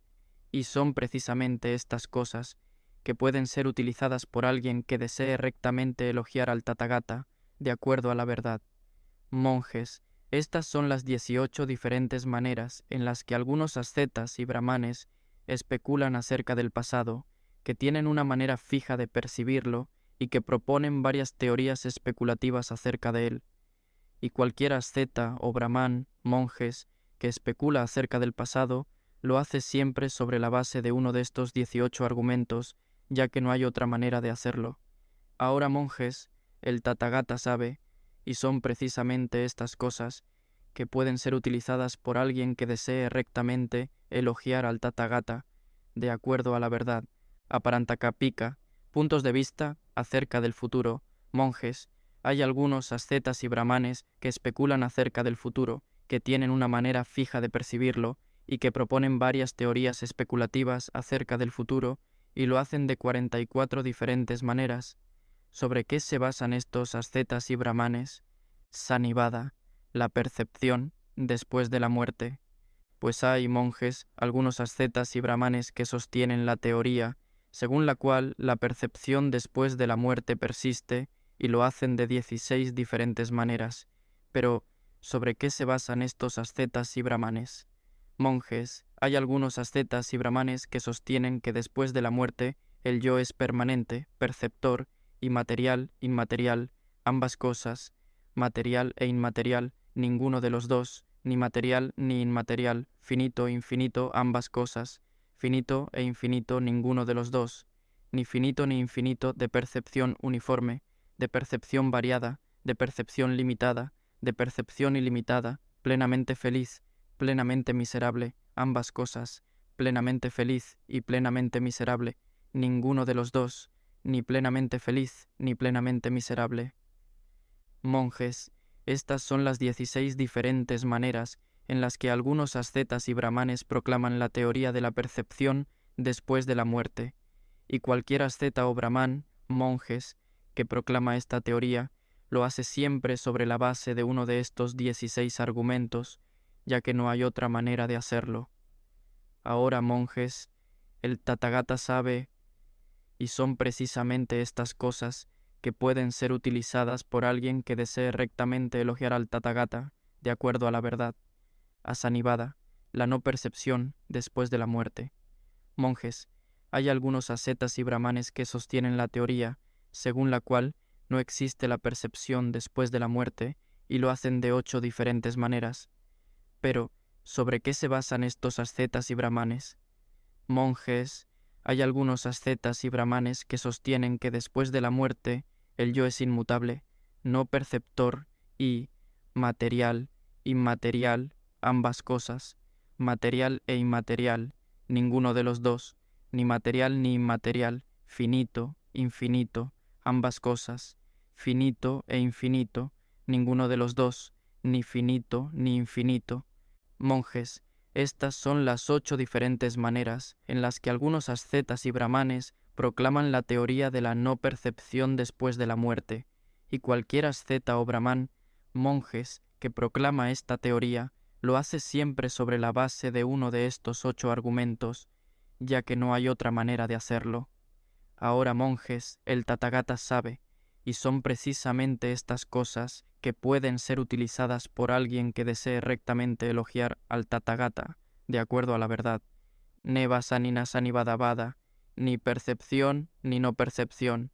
Y son precisamente estas cosas que pueden ser utilizadas por alguien que desee rectamente elogiar al Tathagata, de acuerdo a la verdad. Monjes, estas son las 18 diferentes maneras en las que algunos ascetas y brahmanes especulan acerca del pasado, que tienen una manera fija de percibirlo y que proponen varias teorías especulativas acerca de él. Y cualquier asceta o brahmán, monjes, que especula acerca del pasado, lo hace siempre sobre la base de uno de estos 18 argumentos, ya que no hay otra manera de hacerlo. Ahora, monjes, el Tathagata sabe, y son precisamente estas cosas, que pueden ser utilizadas por alguien que desee rectamente elogiar al Tathagata, de acuerdo a la verdad. Aparantakapika, puntos de vista acerca del futuro. Monjes, hay algunos ascetas y brahmanes que especulan acerca del futuro, que tienen una manera fija de percibirlo, y que proponen varias teorías especulativas acerca del futuro, y lo hacen de 44 diferentes maneras. ¿Sobre qué se basan estos ascetas y brahmanes? Sanivada, la percepción después de la muerte. Pues hay, monjes, algunos ascetas y brahmanes que sostienen la teoría, según la cual la percepción después de la muerte persiste, y lo hacen de 16 diferentes maneras. Pero, ¿sobre qué se basan estos ascetas y brahmanes? Monjes, hay algunos ascetas y brahmanes que sostienen que después de la muerte el yo es permanente, perceptor, y material, inmaterial, ambas cosas, material e inmaterial, ninguno de los dos, ni material ni inmaterial, finito e infinito, ambas cosas, finito e infinito, ninguno de los dos, ni finito ni infinito, de percepción uniforme, de percepción variada, de percepción limitada, de percepción ilimitada, plenamente feliz, plenamente miserable, ambas cosas, plenamente feliz y plenamente miserable, ninguno de los dos, ni plenamente feliz ni plenamente miserable. Monjes, estas son las 16 diferentes maneras en las que algunos ascetas y brahmanes proclaman la teoría de la percepción después de la muerte, y cualquier asceta o brahmán, monjes, que proclama esta teoría, lo hace siempre sobre la base de uno de estos 16 argumentos, ya que no hay otra manera de hacerlo. Ahora, monjes, el Tathagata sabe, y son precisamente estas cosas que pueden ser utilizadas por alguien que desee rectamente elogiar al Tathagata, de acuerdo a la verdad. Asanivada, la no percepción después de la muerte. Monjes, hay algunos ascetas y brahmanes que sostienen la teoría, según la cual no existe la percepción después de la muerte, y lo hacen de 8 diferentes maneras. Pero, ¿sobre qué se basan estos ascetas y brahmanes? Monjes, hay algunos ascetas y brahmanes que sostienen que después de la muerte el yo es inmutable, no perceptor y material, inmaterial, ambas cosas, material e inmaterial, ninguno de los dos, ni material ni inmaterial, finito, infinito, ambas cosas, finito e infinito, ninguno de los dos, ni finito ni infinito. Monjes, estas son las 8 diferentes maneras en las que algunos ascetas y brahmanes proclaman la teoría de la no percepción después de la muerte, y cualquier asceta o brahmán, monjes, que proclama esta teoría, lo hace siempre sobre la base de uno de estos 8 argumentos, ya que no hay otra manera de hacerlo. Ahora, monjes, el Tathagata sabe, y son precisamente estas cosas que pueden ser utilizadas por alguien que desee rectamente elogiar al Tathagata, de acuerdo a la verdad. Neva sanina sanivadavada, ni percepción ni no percepción.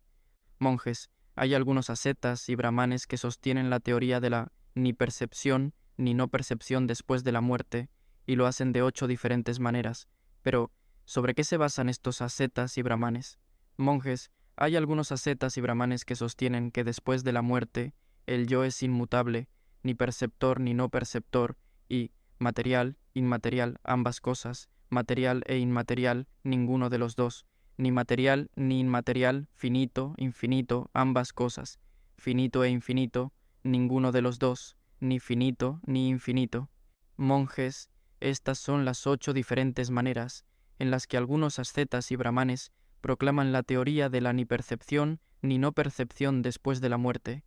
Monjes, hay algunos ascetas y brahmanes que sostienen la teoría de la ni percepción ni no percepción después de la muerte, y lo hacen de 8 diferentes maneras. Pero, ¿sobre qué se basan estos ascetas y brahmanes? Monjes, hay algunos ascetas y brahmanes que sostienen que después de la muerte el yo es inmutable, ni perceptor ni no perceptor, y material, inmaterial, ambas cosas, material e inmaterial, ninguno de los dos, ni material ni inmaterial, finito, infinito, ambas cosas, finito e infinito, ninguno de los dos, ni finito ni infinito. Monjes, estas son las 8 diferentes maneras en las que algunos ascetas y brahmanes proclaman la teoría de la ni percepción ni no percepción después de la muerte,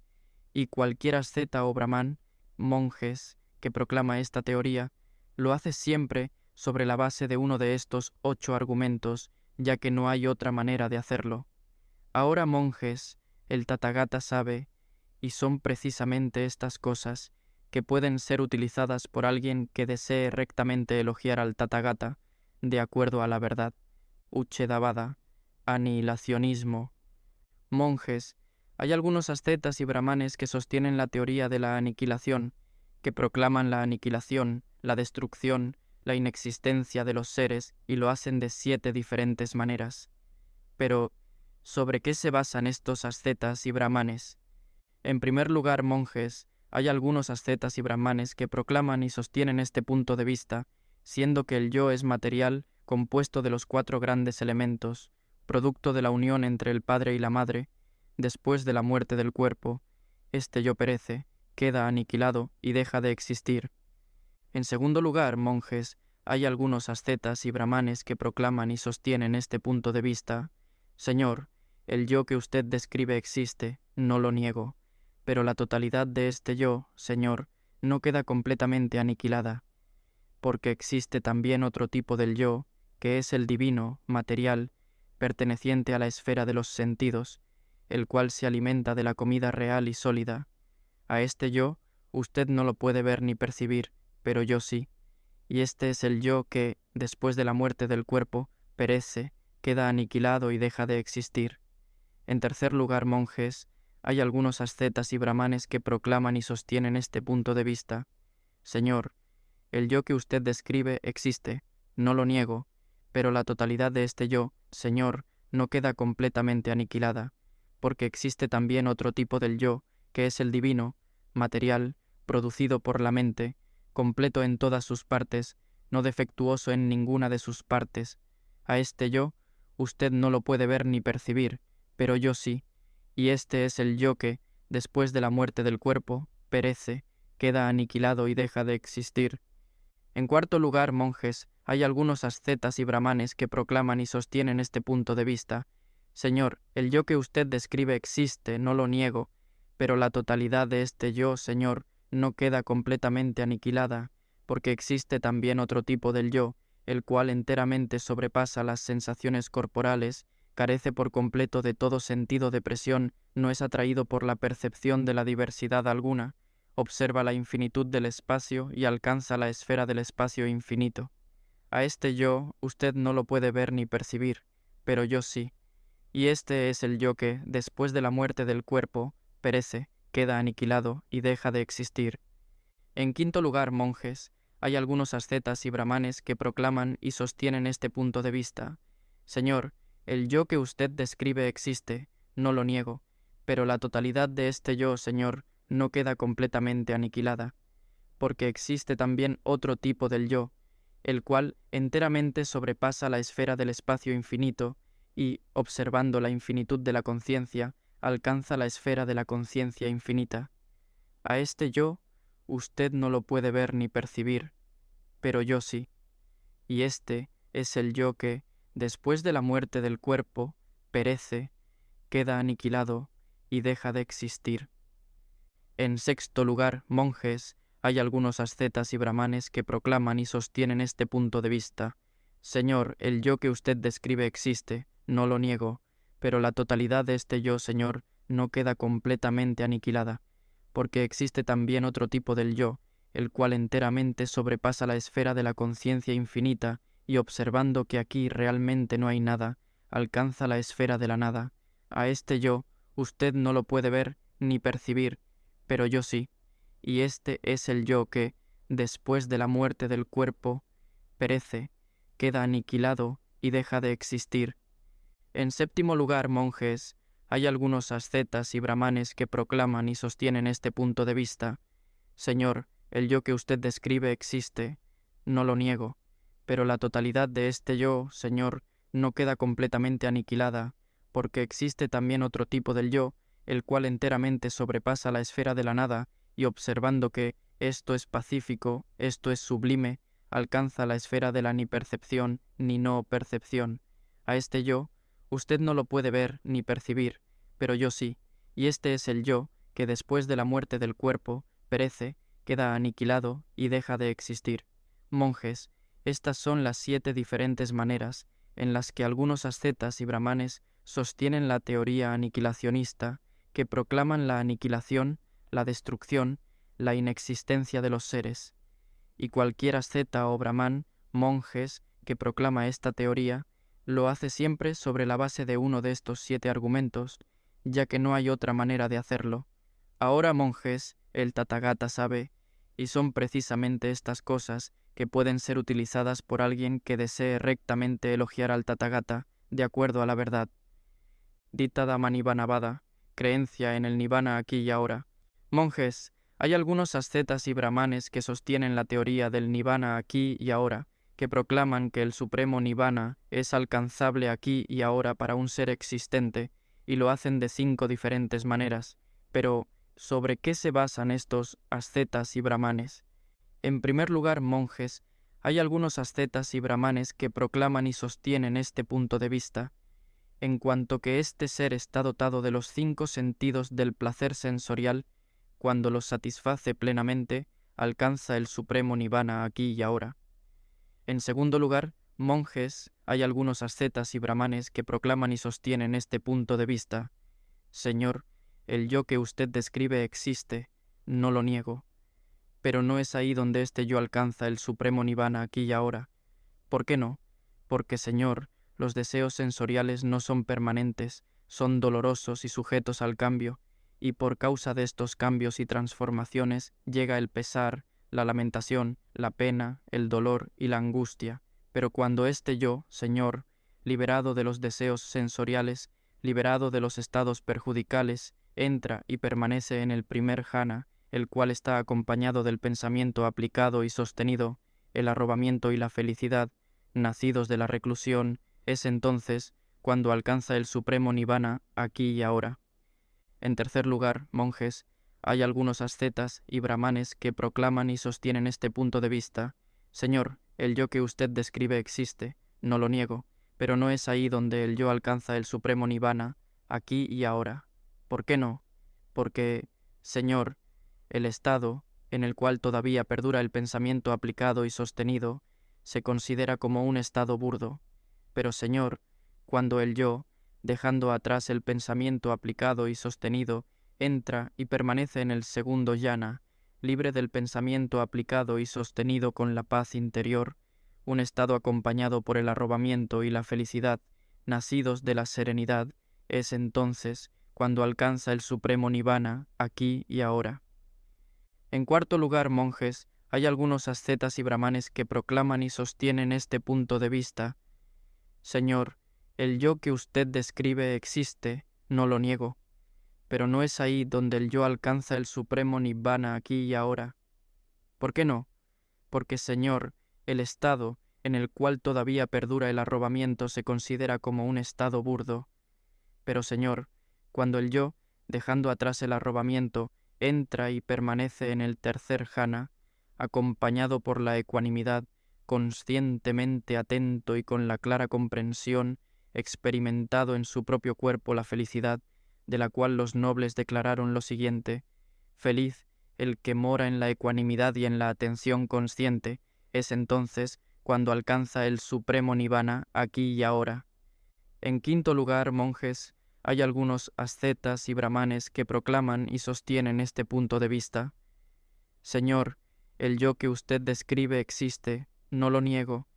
y cualquier asceta o brahmán, monjes, que proclama esta teoría, lo hace siempre sobre la base de uno de estos 8 argumentos, ya que no hay otra manera de hacerlo. Ahora, monjes, el Tathagata sabe, y son precisamente estas cosas, que pueden ser utilizadas por alguien que desee rectamente elogiar al Tathagata, de acuerdo a la verdad. Uchedavada, anihilacionismo. Monjes, hay algunos ascetas y brahmanes que sostienen la teoría de la aniquilación, que proclaman la aniquilación, la destrucción, la inexistencia de los seres y lo hacen de 7 diferentes maneras. Pero, ¿sobre qué se basan estos ascetas y brahmanes? En primer lugar, monjes, hay algunos ascetas y brahmanes que proclaman y sostienen este punto de vista, siendo que el yo es material, compuesto de los 4 grandes elementos, producto de la unión entre el padre y la madre. Después de la muerte del cuerpo, este yo perece, queda aniquilado y deja de existir. En segundo lugar, monjes, hay algunos ascetas y brahmanes que proclaman y sostienen este punto de vista. Señor, el yo que usted describe existe, no lo niego, pero la totalidad de este yo, Señor, no queda completamente aniquilada, porque existe también otro tipo del yo, que es el divino, material, perteneciente a la esfera de los sentidos, el cual se alimenta de la comida real y sólida. A este yo, usted no lo puede ver ni percibir, pero yo sí, y este es el yo que, después de la muerte del cuerpo, perece, queda aniquilado y deja de existir. En tercer lugar, monjes, hay algunos ascetas y brahmanes que proclaman y sostienen este punto de vista. Señor, el yo que usted describe existe, no lo niego, pero la totalidad de este yo, Señor, no queda completamente aniquilada, porque existe también otro tipo del yo, que es el divino, material, producido por la mente, completo en todas sus partes, no defectuoso en ninguna de sus partes. A este yo, usted no lo puede ver ni percibir, pero yo sí, y este es el yo que, después de la muerte del cuerpo, perece, queda aniquilado y deja de existir. En cuarto lugar, monjes, hay algunos ascetas y brahmanes que proclaman y sostienen este punto de vista. Señor, el yo que usted describe existe, no lo niego, pero la totalidad de este yo, Señor, no queda completamente aniquilada, porque existe también otro tipo del yo, el cual enteramente sobrepasa las sensaciones corporales, carece por completo de todo sentido de presión, no es atraído por la percepción de la diversidad alguna, observa la infinitud del espacio y alcanza la esfera del espacio infinito. A este yo usted no lo puede ver ni percibir, pero yo sí, y este es el yo que, después de la muerte del cuerpo, perece, queda aniquilado y deja de existir. En quinto lugar, monjes, hay algunos ascetas y brahmanes que proclaman y sostienen este punto de vista. Señor, el yo que usted describe existe, no lo niego, pero la totalidad de este yo, Señor, no queda completamente aniquilada, porque existe también otro tipo del yo, el cual enteramente sobrepasa la esfera del espacio infinito y, observando la infinitud de la conciencia, alcanza la esfera de la conciencia infinita. A este yo, usted no lo puede ver ni percibir, pero yo sí, y este es el yo que, después de la muerte del cuerpo, perece, queda aniquilado y deja de existir. En sexto lugar, monjes, hay algunos ascetas y brahmanes que proclaman y sostienen este punto de vista. Señor, el yo que usted describe existe, no lo niego, pero la totalidad de este yo, Señor, no queda completamente aniquilada, porque existe también otro tipo del yo, el cual enteramente sobrepasa la esfera de la conciencia infinita y observando que aquí realmente no hay nada, alcanza la esfera de la nada. A este yo, usted no lo puede ver ni percibir, pero yo sí, y este es el yo que, después de la muerte del cuerpo, perece, queda aniquilado y deja de existir. En séptimo lugar, monjes, hay algunos ascetas y brahmanes que proclaman y sostienen este punto de vista. Señor, el yo que usted describe existe, no lo niego, pero la totalidad de este yo, Señor, no queda completamente aniquilada, porque existe también otro tipo del yo, el cual enteramente sobrepasa la esfera de la nada, y observando que esto es pacífico, esto es sublime, alcanza la esfera de la ni percepción ni no percepción. A este yo, usted no lo puede ver ni percibir, pero yo sí, y este es el yo que después de la muerte del cuerpo perece, queda aniquilado y deja de existir. Monjes, estas son las 7 diferentes maneras en las que algunos ascetas y brahmanes sostienen la teoría aniquilacionista, que proclaman la aniquilación, la destrucción, la inexistencia de los seres. Y cualquier asceta o brahmán, monjes, que proclama esta teoría, lo hace siempre sobre la base de uno de estos 7 argumentos, ya que no hay otra manera de hacerlo. Ahora, monjes, el Tathagata sabe, y son precisamente estas cosas que pueden ser utilizadas por alguien que desee rectamente elogiar al Tathagata de acuerdo a la verdad. Ditada Nibbana, creencia en el Nibbana aquí y ahora. Monjes, hay algunos ascetas y brahmanes que sostienen la teoría del Nibbana aquí y ahora, que proclaman que el supremo Nibbana es alcanzable aquí y ahora para un ser existente, y lo hacen de 5 diferentes maneras. Pero, ¿sobre qué se basan estos ascetas y brahmanes? En primer lugar, monjes, hay algunos ascetas y brahmanes que proclaman y sostienen este punto de vista, en cuanto que este ser está dotado de los 5 sentidos del placer sensorial. Cuando los satisface plenamente, alcanza el supremo Nibbana aquí y ahora. En segundo lugar, monjes, hay algunos ascetas y brahmanes que proclaman y sostienen este punto de vista. Señor, el yo que usted describe existe, no lo niego, pero no es ahí donde este yo alcanza el supremo Nibbana aquí y ahora. ¿Por qué no? Porque, Señor, los deseos sensoriales no son permanentes, son dolorosos y sujetos al cambio, y por causa de estos cambios y transformaciones llega el pesar, la lamentación, la pena, el dolor y la angustia. Pero cuando este yo, Señor, liberado de los deseos sensoriales, liberado de los estados perjudicales, entra y permanece en el primer jhana, el cual está acompañado del pensamiento aplicado y sostenido, el arrobamiento y la felicidad, nacidos de la reclusión, es entonces cuando alcanza el supremo Nibbana aquí y ahora. En tercer lugar, monjes, hay algunos ascetas y brahmanes que proclaman y sostienen este punto de vista. Señor, el yo que usted describe existe, no lo niego, pero no es ahí donde el yo alcanza el supremo Nibbana, aquí y ahora. ¿Por qué no? Porque, Señor, el estado, en el cual todavía perdura el pensamiento aplicado y sostenido, se considera como un estado burdo. Pero, Señor, cuando el yo, dejando atrás el pensamiento aplicado y sostenido, entra y permanece en el segundo jhana, libre del pensamiento aplicado y sostenido con la paz interior, un estado acompañado por el arrobamiento y la felicidad, nacidos de la serenidad, es entonces cuando alcanza el supremo Nibbana aquí y ahora. En cuarto lugar, monjes, hay algunos ascetas y brahmanes que proclaman y sostienen este punto de vista. Señor, el yo que usted describe existe, no lo niego, pero no es ahí donde el yo alcanza el supremo Nibbana aquí y ahora. ¿Por qué no? Porque, Señor, el estado en el cual todavía perdura el arrobamiento se considera como un estado burdo. Pero, Señor, cuando el yo, dejando atrás el arrobamiento, entra y permanece en el tercer jhana, acompañado por la ecuanimidad, conscientemente atento y con la clara comprensión, experimentado en su propio cuerpo la felicidad, de la cual los nobles declararon lo siguiente: feliz el que mora en la ecuanimidad y en la atención consciente, es entonces cuando alcanza el supremo Nibbana aquí y ahora. En quinto lugar, monjes, hay algunos ascetas y brahmanes que proclaman y sostienen este punto de vista. Señor, el yo que usted describe existe, no lo niego,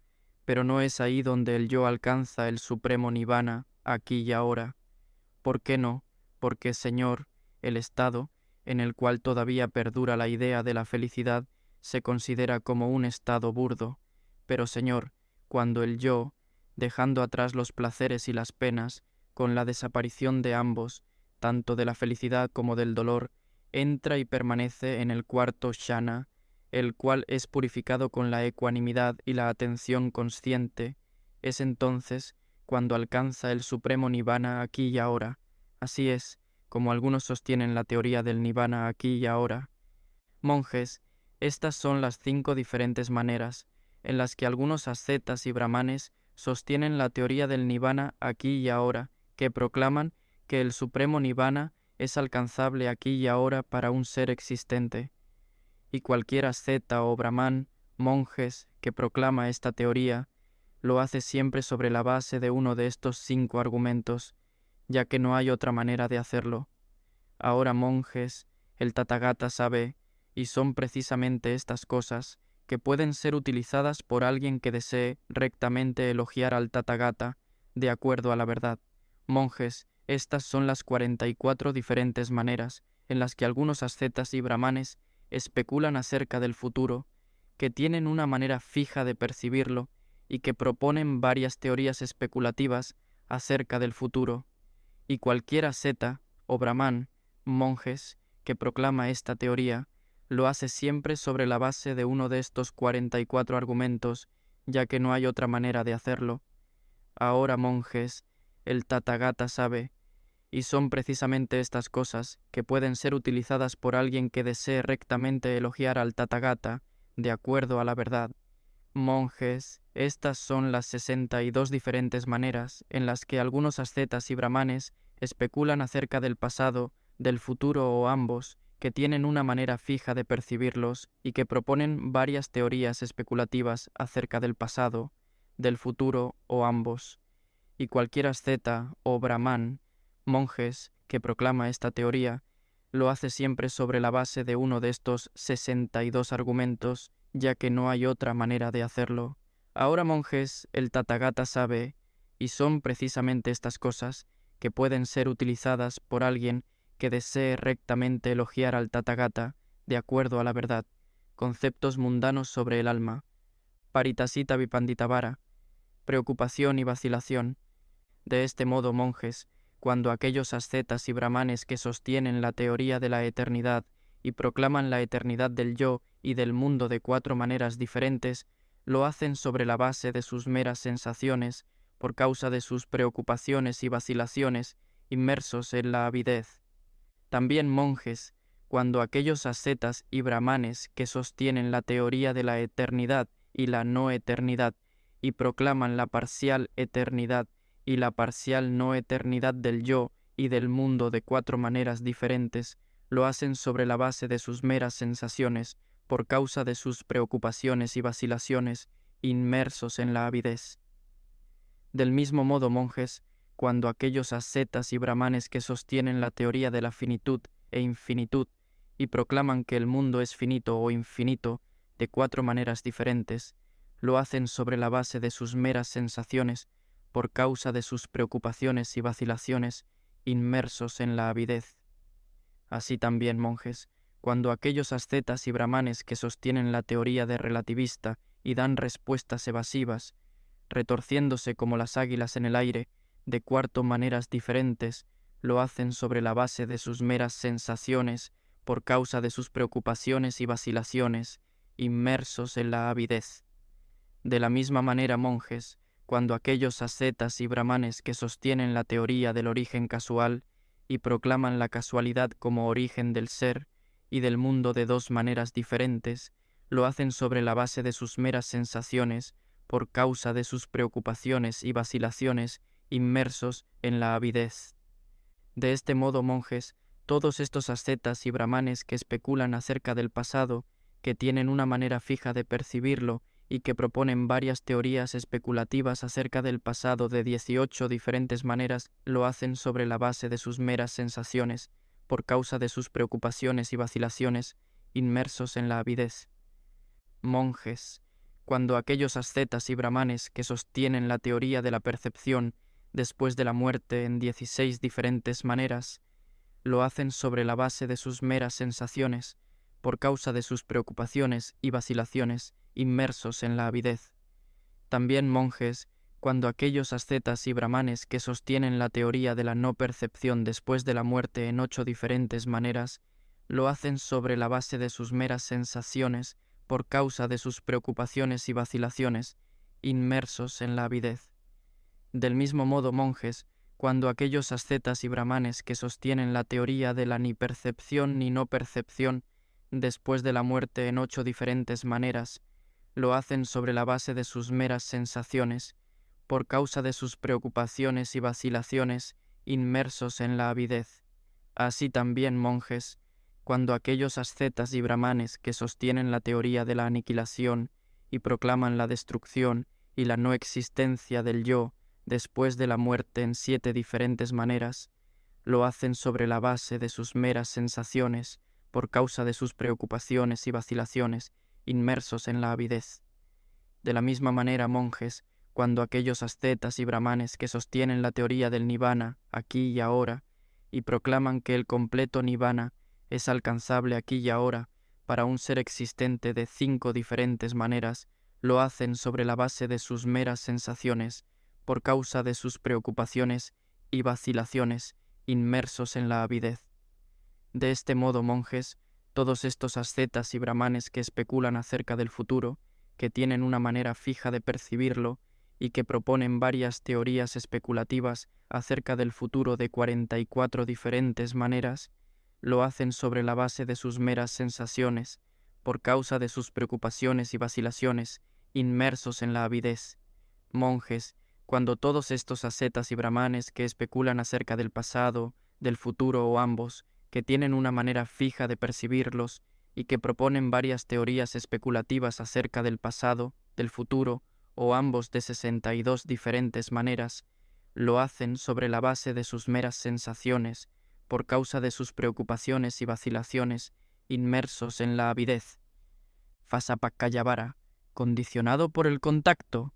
pero no es ahí donde el yo alcanza el supremo Nibbana, aquí y ahora. ¿Por qué no? Porque, Señor, el estado, en el cual todavía perdura la idea de la felicidad, se considera como un estado burdo. Pero, Señor, cuando el yo, dejando atrás los placeres y las penas, con la desaparición de ambos, tanto de la felicidad como del dolor, entra y permanece en el cuarto jhana, el cual es purificado con la ecuanimidad y la atención consciente, es entonces cuando alcanza el supremo Nibbana aquí y ahora. Así es, como algunos sostienen la teoría del Nibbana aquí y ahora. Monjes, estas son las 5 diferentes maneras en las que algunos ascetas y brahmanes sostienen la teoría del Nibbana aquí y ahora, que proclaman que el supremo Nibbana es alcanzable aquí y ahora para un ser existente. y cualquier asceta o brahmán, monjes, que proclama esta teoría, lo hace siempre sobre la base de uno de estos 5 argumentos, ya que no hay otra manera de hacerlo. Ahora, monjes, el Tathagata sabe, y son precisamente estas cosas, que pueden ser utilizadas por alguien que desee rectamente elogiar al Tathagata, de acuerdo a la verdad. Monjes, estas son las 44 diferentes maneras en las que algunos ascetas y brahmanes especulan acerca del futuro, que tienen una manera fija de percibirlo y que proponen varias teorías especulativas acerca del futuro. Y cualquier asceta o brahmán, monjes, que proclama esta teoría, lo hace siempre sobre la base de uno de estos 44 argumentos, ya que no hay otra manera de hacerlo. Ahora, monjes, el Tathagata sabe, y son precisamente estas cosas que pueden ser utilizadas por alguien que desee rectamente elogiar al Tathagata, de acuerdo a la verdad. Monjes, estas son las 62 diferentes maneras en las que algunos ascetas y brahmanes especulan acerca del pasado, del futuro o ambos, que tienen una manera fija de percibirlos y que proponen varias teorías especulativas acerca del pasado, del futuro o ambos. Y cualquier asceta o brahmán, monjes, que proclama esta teoría, lo hace siempre sobre la base de uno de estos 62 argumentos, ya que no hay otra manera de hacerlo. Ahora, monjes, el Tathagata sabe, y son precisamente estas cosas, que pueden ser utilizadas por alguien que desee rectamente elogiar al Tathagata, de acuerdo a la verdad, conceptos mundanos sobre el alma, Paritasita Vipanditavara, preocupación y vacilación. De este modo, monjes, cuando aquellos ascetas y brahmanes que sostienen la teoría de la eternidad y proclaman la eternidad del yo y del mundo de 4 maneras diferentes, lo hacen sobre la base de sus meras sensaciones, por causa de sus preocupaciones y vacilaciones, inmersos en la avidez. También, monjes, cuando aquellos ascetas y brahmanes que sostienen la teoría de la eternidad y la no eternidad y proclaman la parcial eternidad y la parcial no eternidad del yo y del mundo de 4 maneras diferentes, lo hacen sobre la base de sus meras sensaciones, por causa de sus preocupaciones y vacilaciones, inmersos en la avidez. Del mismo modo, monjes, cuando aquellos ascetas y brahmanes que sostienen la teoría de la finitud e infinitud y proclaman que el mundo es finito o infinito de 4 maneras diferentes, lo hacen sobre la base de sus meras sensaciones, por causa de sus preocupaciones y vacilaciones, inmersos en la avidez. Así también, monjes, cuando aquellos ascetas y brahmanes que sostienen la teoría de relativista y dan respuestas evasivas, retorciéndose como las águilas en el aire, de 4 maneras diferentes, lo hacen sobre la base de sus meras sensaciones, por causa de sus preocupaciones y vacilaciones, inmersos en la avidez. De la misma manera, monjes, cuando aquellos ascetas y brahmanes que sostienen la teoría del origen casual y proclaman la casualidad como origen del ser y del mundo de 2 maneras diferentes, lo hacen sobre la base de sus meras sensaciones, por causa de sus preocupaciones y vacilaciones, inmersos en la avidez. De este modo, monjes, todos estos ascetas y brahmanes que especulan acerca del pasado, que tienen una manera fija de percibirlo y que proponen varias teorías especulativas acerca del pasado de 18 diferentes maneras, lo hacen sobre la base de sus meras sensaciones, por causa de sus preocupaciones y vacilaciones, inmersos en la avidez. Monjes, cuando aquellos ascetas y brahmanes que sostienen la teoría de la percepción después de la muerte en 16 diferentes maneras, lo hacen sobre la base de sus meras sensaciones, por causa de sus preocupaciones y vacilaciones, inmersos en la avidez. También, monjes, cuando aquellos ascetas y brahmanes que sostienen la teoría de la no percepción después de la muerte en 8 diferentes maneras, lo hacen sobre la base de sus meras sensaciones, por causa de sus preocupaciones y vacilaciones, inmersos en la avidez. Del mismo modo, monjes, cuando aquellos ascetas y brahmanes que sostienen la teoría de la ni percepción ni no percepción después de la muerte en 8 diferentes maneras, lo hacen sobre la base de sus meras sensaciones, por causa de sus preocupaciones y vacilaciones, inmersos en la avidez. Así también, monjes, cuando aquellos ascetas y brahmanes que sostienen la teoría de la aniquilación y proclaman la destrucción y la no existencia del yo después de la muerte en 7 diferentes maneras, lo hacen sobre la base de sus meras sensaciones, por causa de sus preocupaciones y vacilaciones, inmersos en la avidez. De la misma manera, monjes, cuando aquellos ascetas y brahmanes que sostienen la teoría del nirvana aquí y ahora, y proclaman que el completo nirvana es alcanzable aquí y ahora para un ser existente de 5 diferentes maneras, lo hacen sobre la base de sus meras sensaciones, por causa de sus preocupaciones y vacilaciones, inmersos en la avidez. De este modo, monjes, todos estos ascetas y brahmanes que especulan acerca del futuro, que tienen una manera fija de percibirlo y que proponen varias teorías especulativas acerca del futuro de 44 diferentes maneras, lo hacen sobre la base de sus meras sensaciones, por causa de sus preocupaciones y vacilaciones, inmersos en la avidez. Monjes, cuando todos estos ascetas y brahmanes que especulan acerca del pasado, del futuro o ambos, que tienen una manera fija de percibirlos y que proponen varias teorías especulativas acerca del pasado, del futuro o ambos de 62 diferentes maneras, lo hacen sobre la base de sus meras sensaciones, por causa de sus preocupaciones y vacilaciones, inmersos en la avidez. Fasapakayavara, condicionado por el contacto.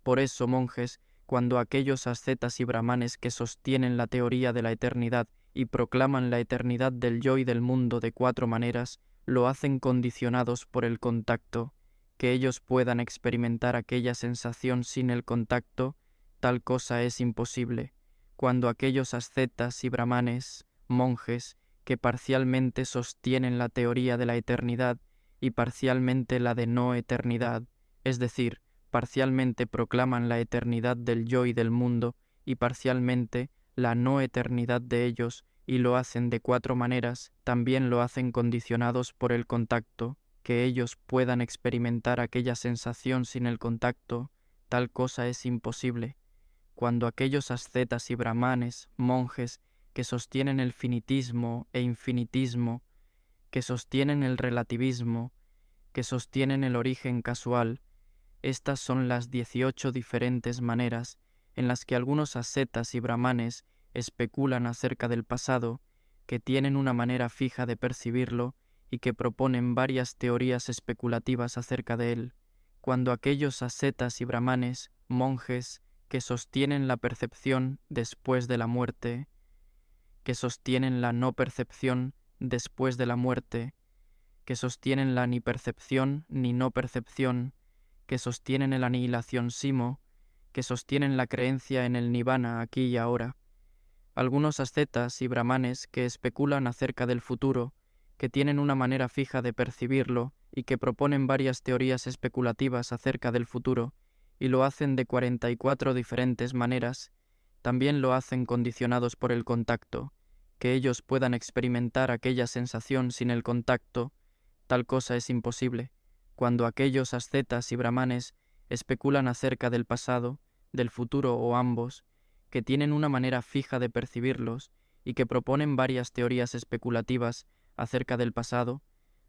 Por eso, monjes, cuando aquellos ascetas y brahmanes que sostienen la teoría de la eternidad y proclaman la eternidad del yo y del mundo de 4 maneras, lo hacen condicionados por el contacto, que ellos puedan experimentar aquella sensación sin el contacto, tal cosa es imposible. Cuando aquellos ascetas y brahmanes, monjes, que parcialmente sostienen la teoría de la eternidad y parcialmente la de no eternidad, es decir, parcialmente proclaman la eternidad del yo y del mundo y parcialmente la no eternidad de ellos, y lo hacen de 4 maneras, también lo hacen condicionados por el contacto, que ellos puedan experimentar aquella sensación sin el contacto, tal cosa es imposible. Cuando aquellos ascetas y brahmanes, monjes, que sostienen el finitismo e infinitismo, que sostienen el relativismo, que sostienen el origen casual, estas son las 18 diferentes maneras en las que algunos ascetas y brahmanes especulan acerca del pasado, que tienen una manera fija de percibirlo y que proponen varias teorías especulativas acerca de él. Cuando aquellos ascetas y brahmanes, monjes, que sostienen la percepción después de la muerte, que sostienen la no percepción después de la muerte, que sostienen la ni percepción ni no percepción, que sostienen el anihilación simo, que sostienen la creencia en el nirvana aquí y ahora. Algunos ascetas y brahmanes que especulan acerca del futuro, que tienen una manera fija de percibirlo y que proponen varias teorías especulativas acerca del futuro, y lo hacen de 44 diferentes maneras, también lo hacen condicionados por el contacto, que ellos puedan experimentar aquella sensación sin el contacto, tal cosa es imposible. Cuando aquellos ascetas y brahmanes especulan acerca del pasado, del futuro o ambos, que tienen una manera fija de percibirlos y que proponen varias teorías especulativas acerca del pasado,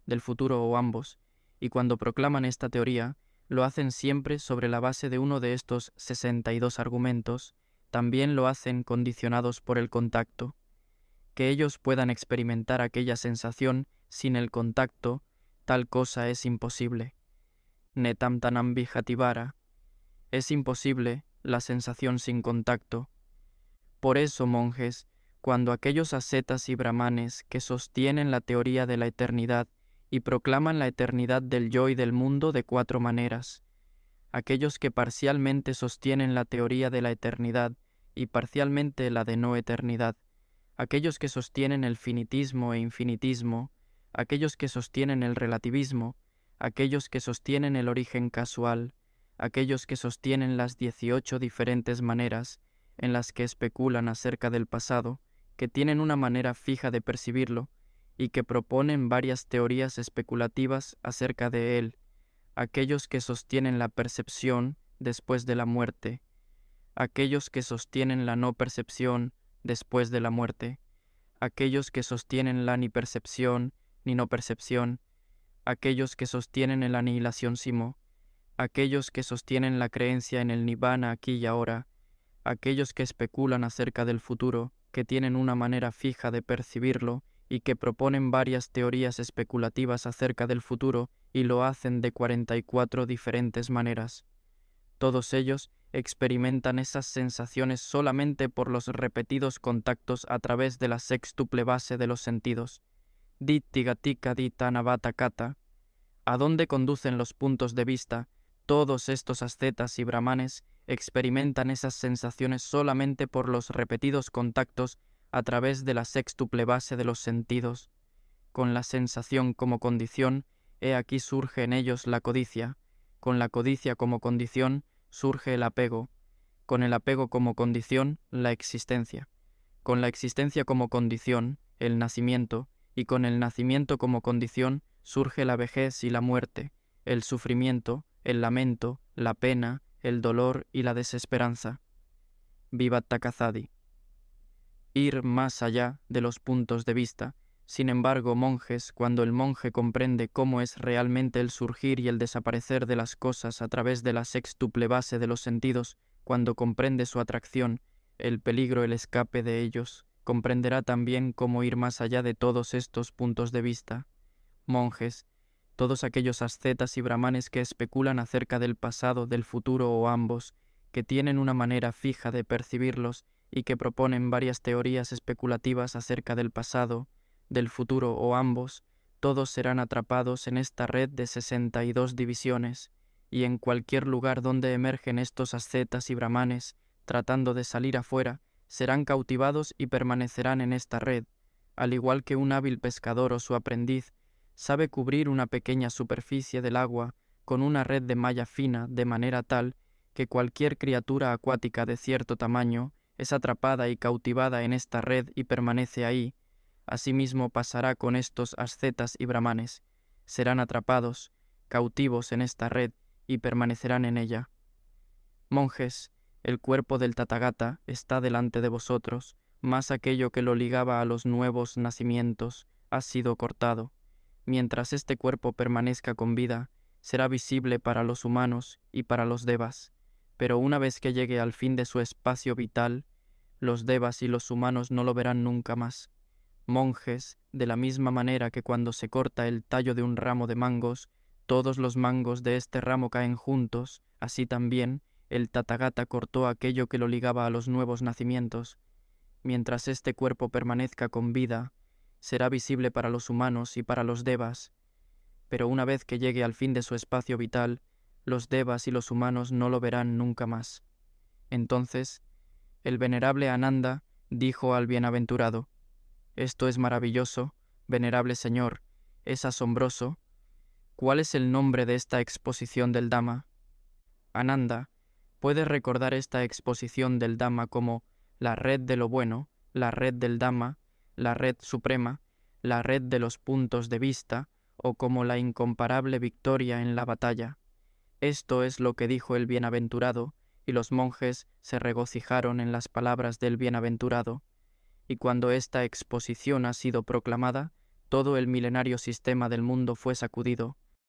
del futuro o ambos, y cuando proclaman esta teoría, lo hacen siempre sobre la base de uno de estos 62 argumentos, también lo hacen condicionados por el contacto, que ellos puedan experimentar aquella sensación sin el contacto, tal cosa es imposible. Netam tanam vijativara. Es imposible la sensación sin contacto. Por eso, monjes, cuando aquellos ascetas y brahmanes que sostienen la teoría de la eternidad y proclaman la eternidad del yo y del mundo de 4 maneras, aquellos que parcialmente sostienen la teoría de la eternidad y parcialmente la de no eternidad, aquellos que sostienen el finitismo e infinitismo, aquellos que sostienen el relativismo, aquellos que sostienen el origen casual, aquellos que sostienen las 18 diferentes maneras en las que especulan acerca del pasado, que tienen una manera fija de percibirlo, y que proponen varias teorías especulativas acerca de él, aquellos que sostienen la percepción después de la muerte, aquellos que sostienen la no percepción después de la muerte, aquellos que sostienen la ni percepción ni no percepción, aquellos que sostienen el anihilación simo, aquellos que sostienen la creencia en el nirvana aquí y ahora, aquellos que especulan acerca del futuro, que tienen una manera fija de percibirlo y que proponen varias teorías especulativas acerca del futuro y lo hacen de 44 diferentes maneras. Todos ellos experimentan esas sensaciones solamente por los repetidos contactos a través de la sextuple base de los sentidos. Dittigatika ditanavata kata. ¿A dónde conducen los puntos de vista? Todos estos ascetas y brahmanes experimentan esas sensaciones solamente por los repetidos contactos a través de la sextuple base de los sentidos. Con la sensación como condición, he aquí surge en ellos la codicia. Con la codicia como condición, surge el apego. Con el apego como condición, la existencia. Con la existencia como condición, el nacimiento, y con el nacimiento como condición, surge la vejez y la muerte, el sufrimiento, el lamento, la pena, el dolor y la desesperanza. Vivattakazadi. Ir más allá de los puntos de vista. Sin embargo, monjes, cuando el monje comprende cómo es realmente el surgir y el desaparecer de las cosas a través de la sextuple base de los sentidos, cuando comprende su atracción, el peligro, el escape de ellos, comprenderá también cómo ir más allá de todos estos puntos de vista. Monjes, todos aquellos ascetas y brahmanes que especulan acerca del pasado, del futuro o ambos, que tienen una manera fija de percibirlos y que proponen varias teorías especulativas acerca del pasado, del futuro o ambos, todos serán atrapados en esta red de 62 divisiones, y en cualquier lugar donde emergen estos ascetas y brahmanes, tratando de salir afuera, serán cautivados y permanecerán en esta red, al igual que un hábil pescador o su aprendiz sabe cubrir una pequeña superficie del agua con una red de malla fina de manera tal que cualquier criatura acuática de cierto tamaño es atrapada y cautivada en esta red y permanece ahí. Asimismo pasará con estos ascetas y brahmanes. Serán atrapados, cautivos en esta red y permanecerán en ella. Monjes, el cuerpo del Tathagata está delante de vosotros, mas aquello que lo ligaba a los nuevos nacimientos ha sido cortado. Mientras este cuerpo permanezca con vida, será visible para los humanos y para los devas, pero una vez que llegue al fin de su espacio vital, los devas y los humanos no lo verán nunca más. Monjes, de la misma manera que cuando se corta el tallo de un ramo de mangos, todos los mangos de este ramo caen juntos, así también el Tathagata cortó aquello que lo ligaba a los nuevos nacimientos. Mientras este cuerpo permanezca con vida, será visible para los humanos y para los devas, pero una vez que llegue al fin de su espacio vital, los devas y los humanos no lo verán nunca más. Entonces, el venerable Ananda dijo al bienaventurado: «Esto es maravilloso, venerable Señor, es asombroso. ¿Cuál es el nombre de esta exposición del Dhamma?» Ananda, ¿puedes recordar esta exposición del Dhamma como la red de lo bueno, la red del Dhamma, la red suprema, la red de los puntos de vista, o como la incomparable victoria en la batalla? Esto es lo que dijo el bienaventurado, y los monjes se regocijaron en las palabras del bienaventurado. Y cuando esta exposición ha sido proclamada, todo el milenario sistema del mundo fue sacudido,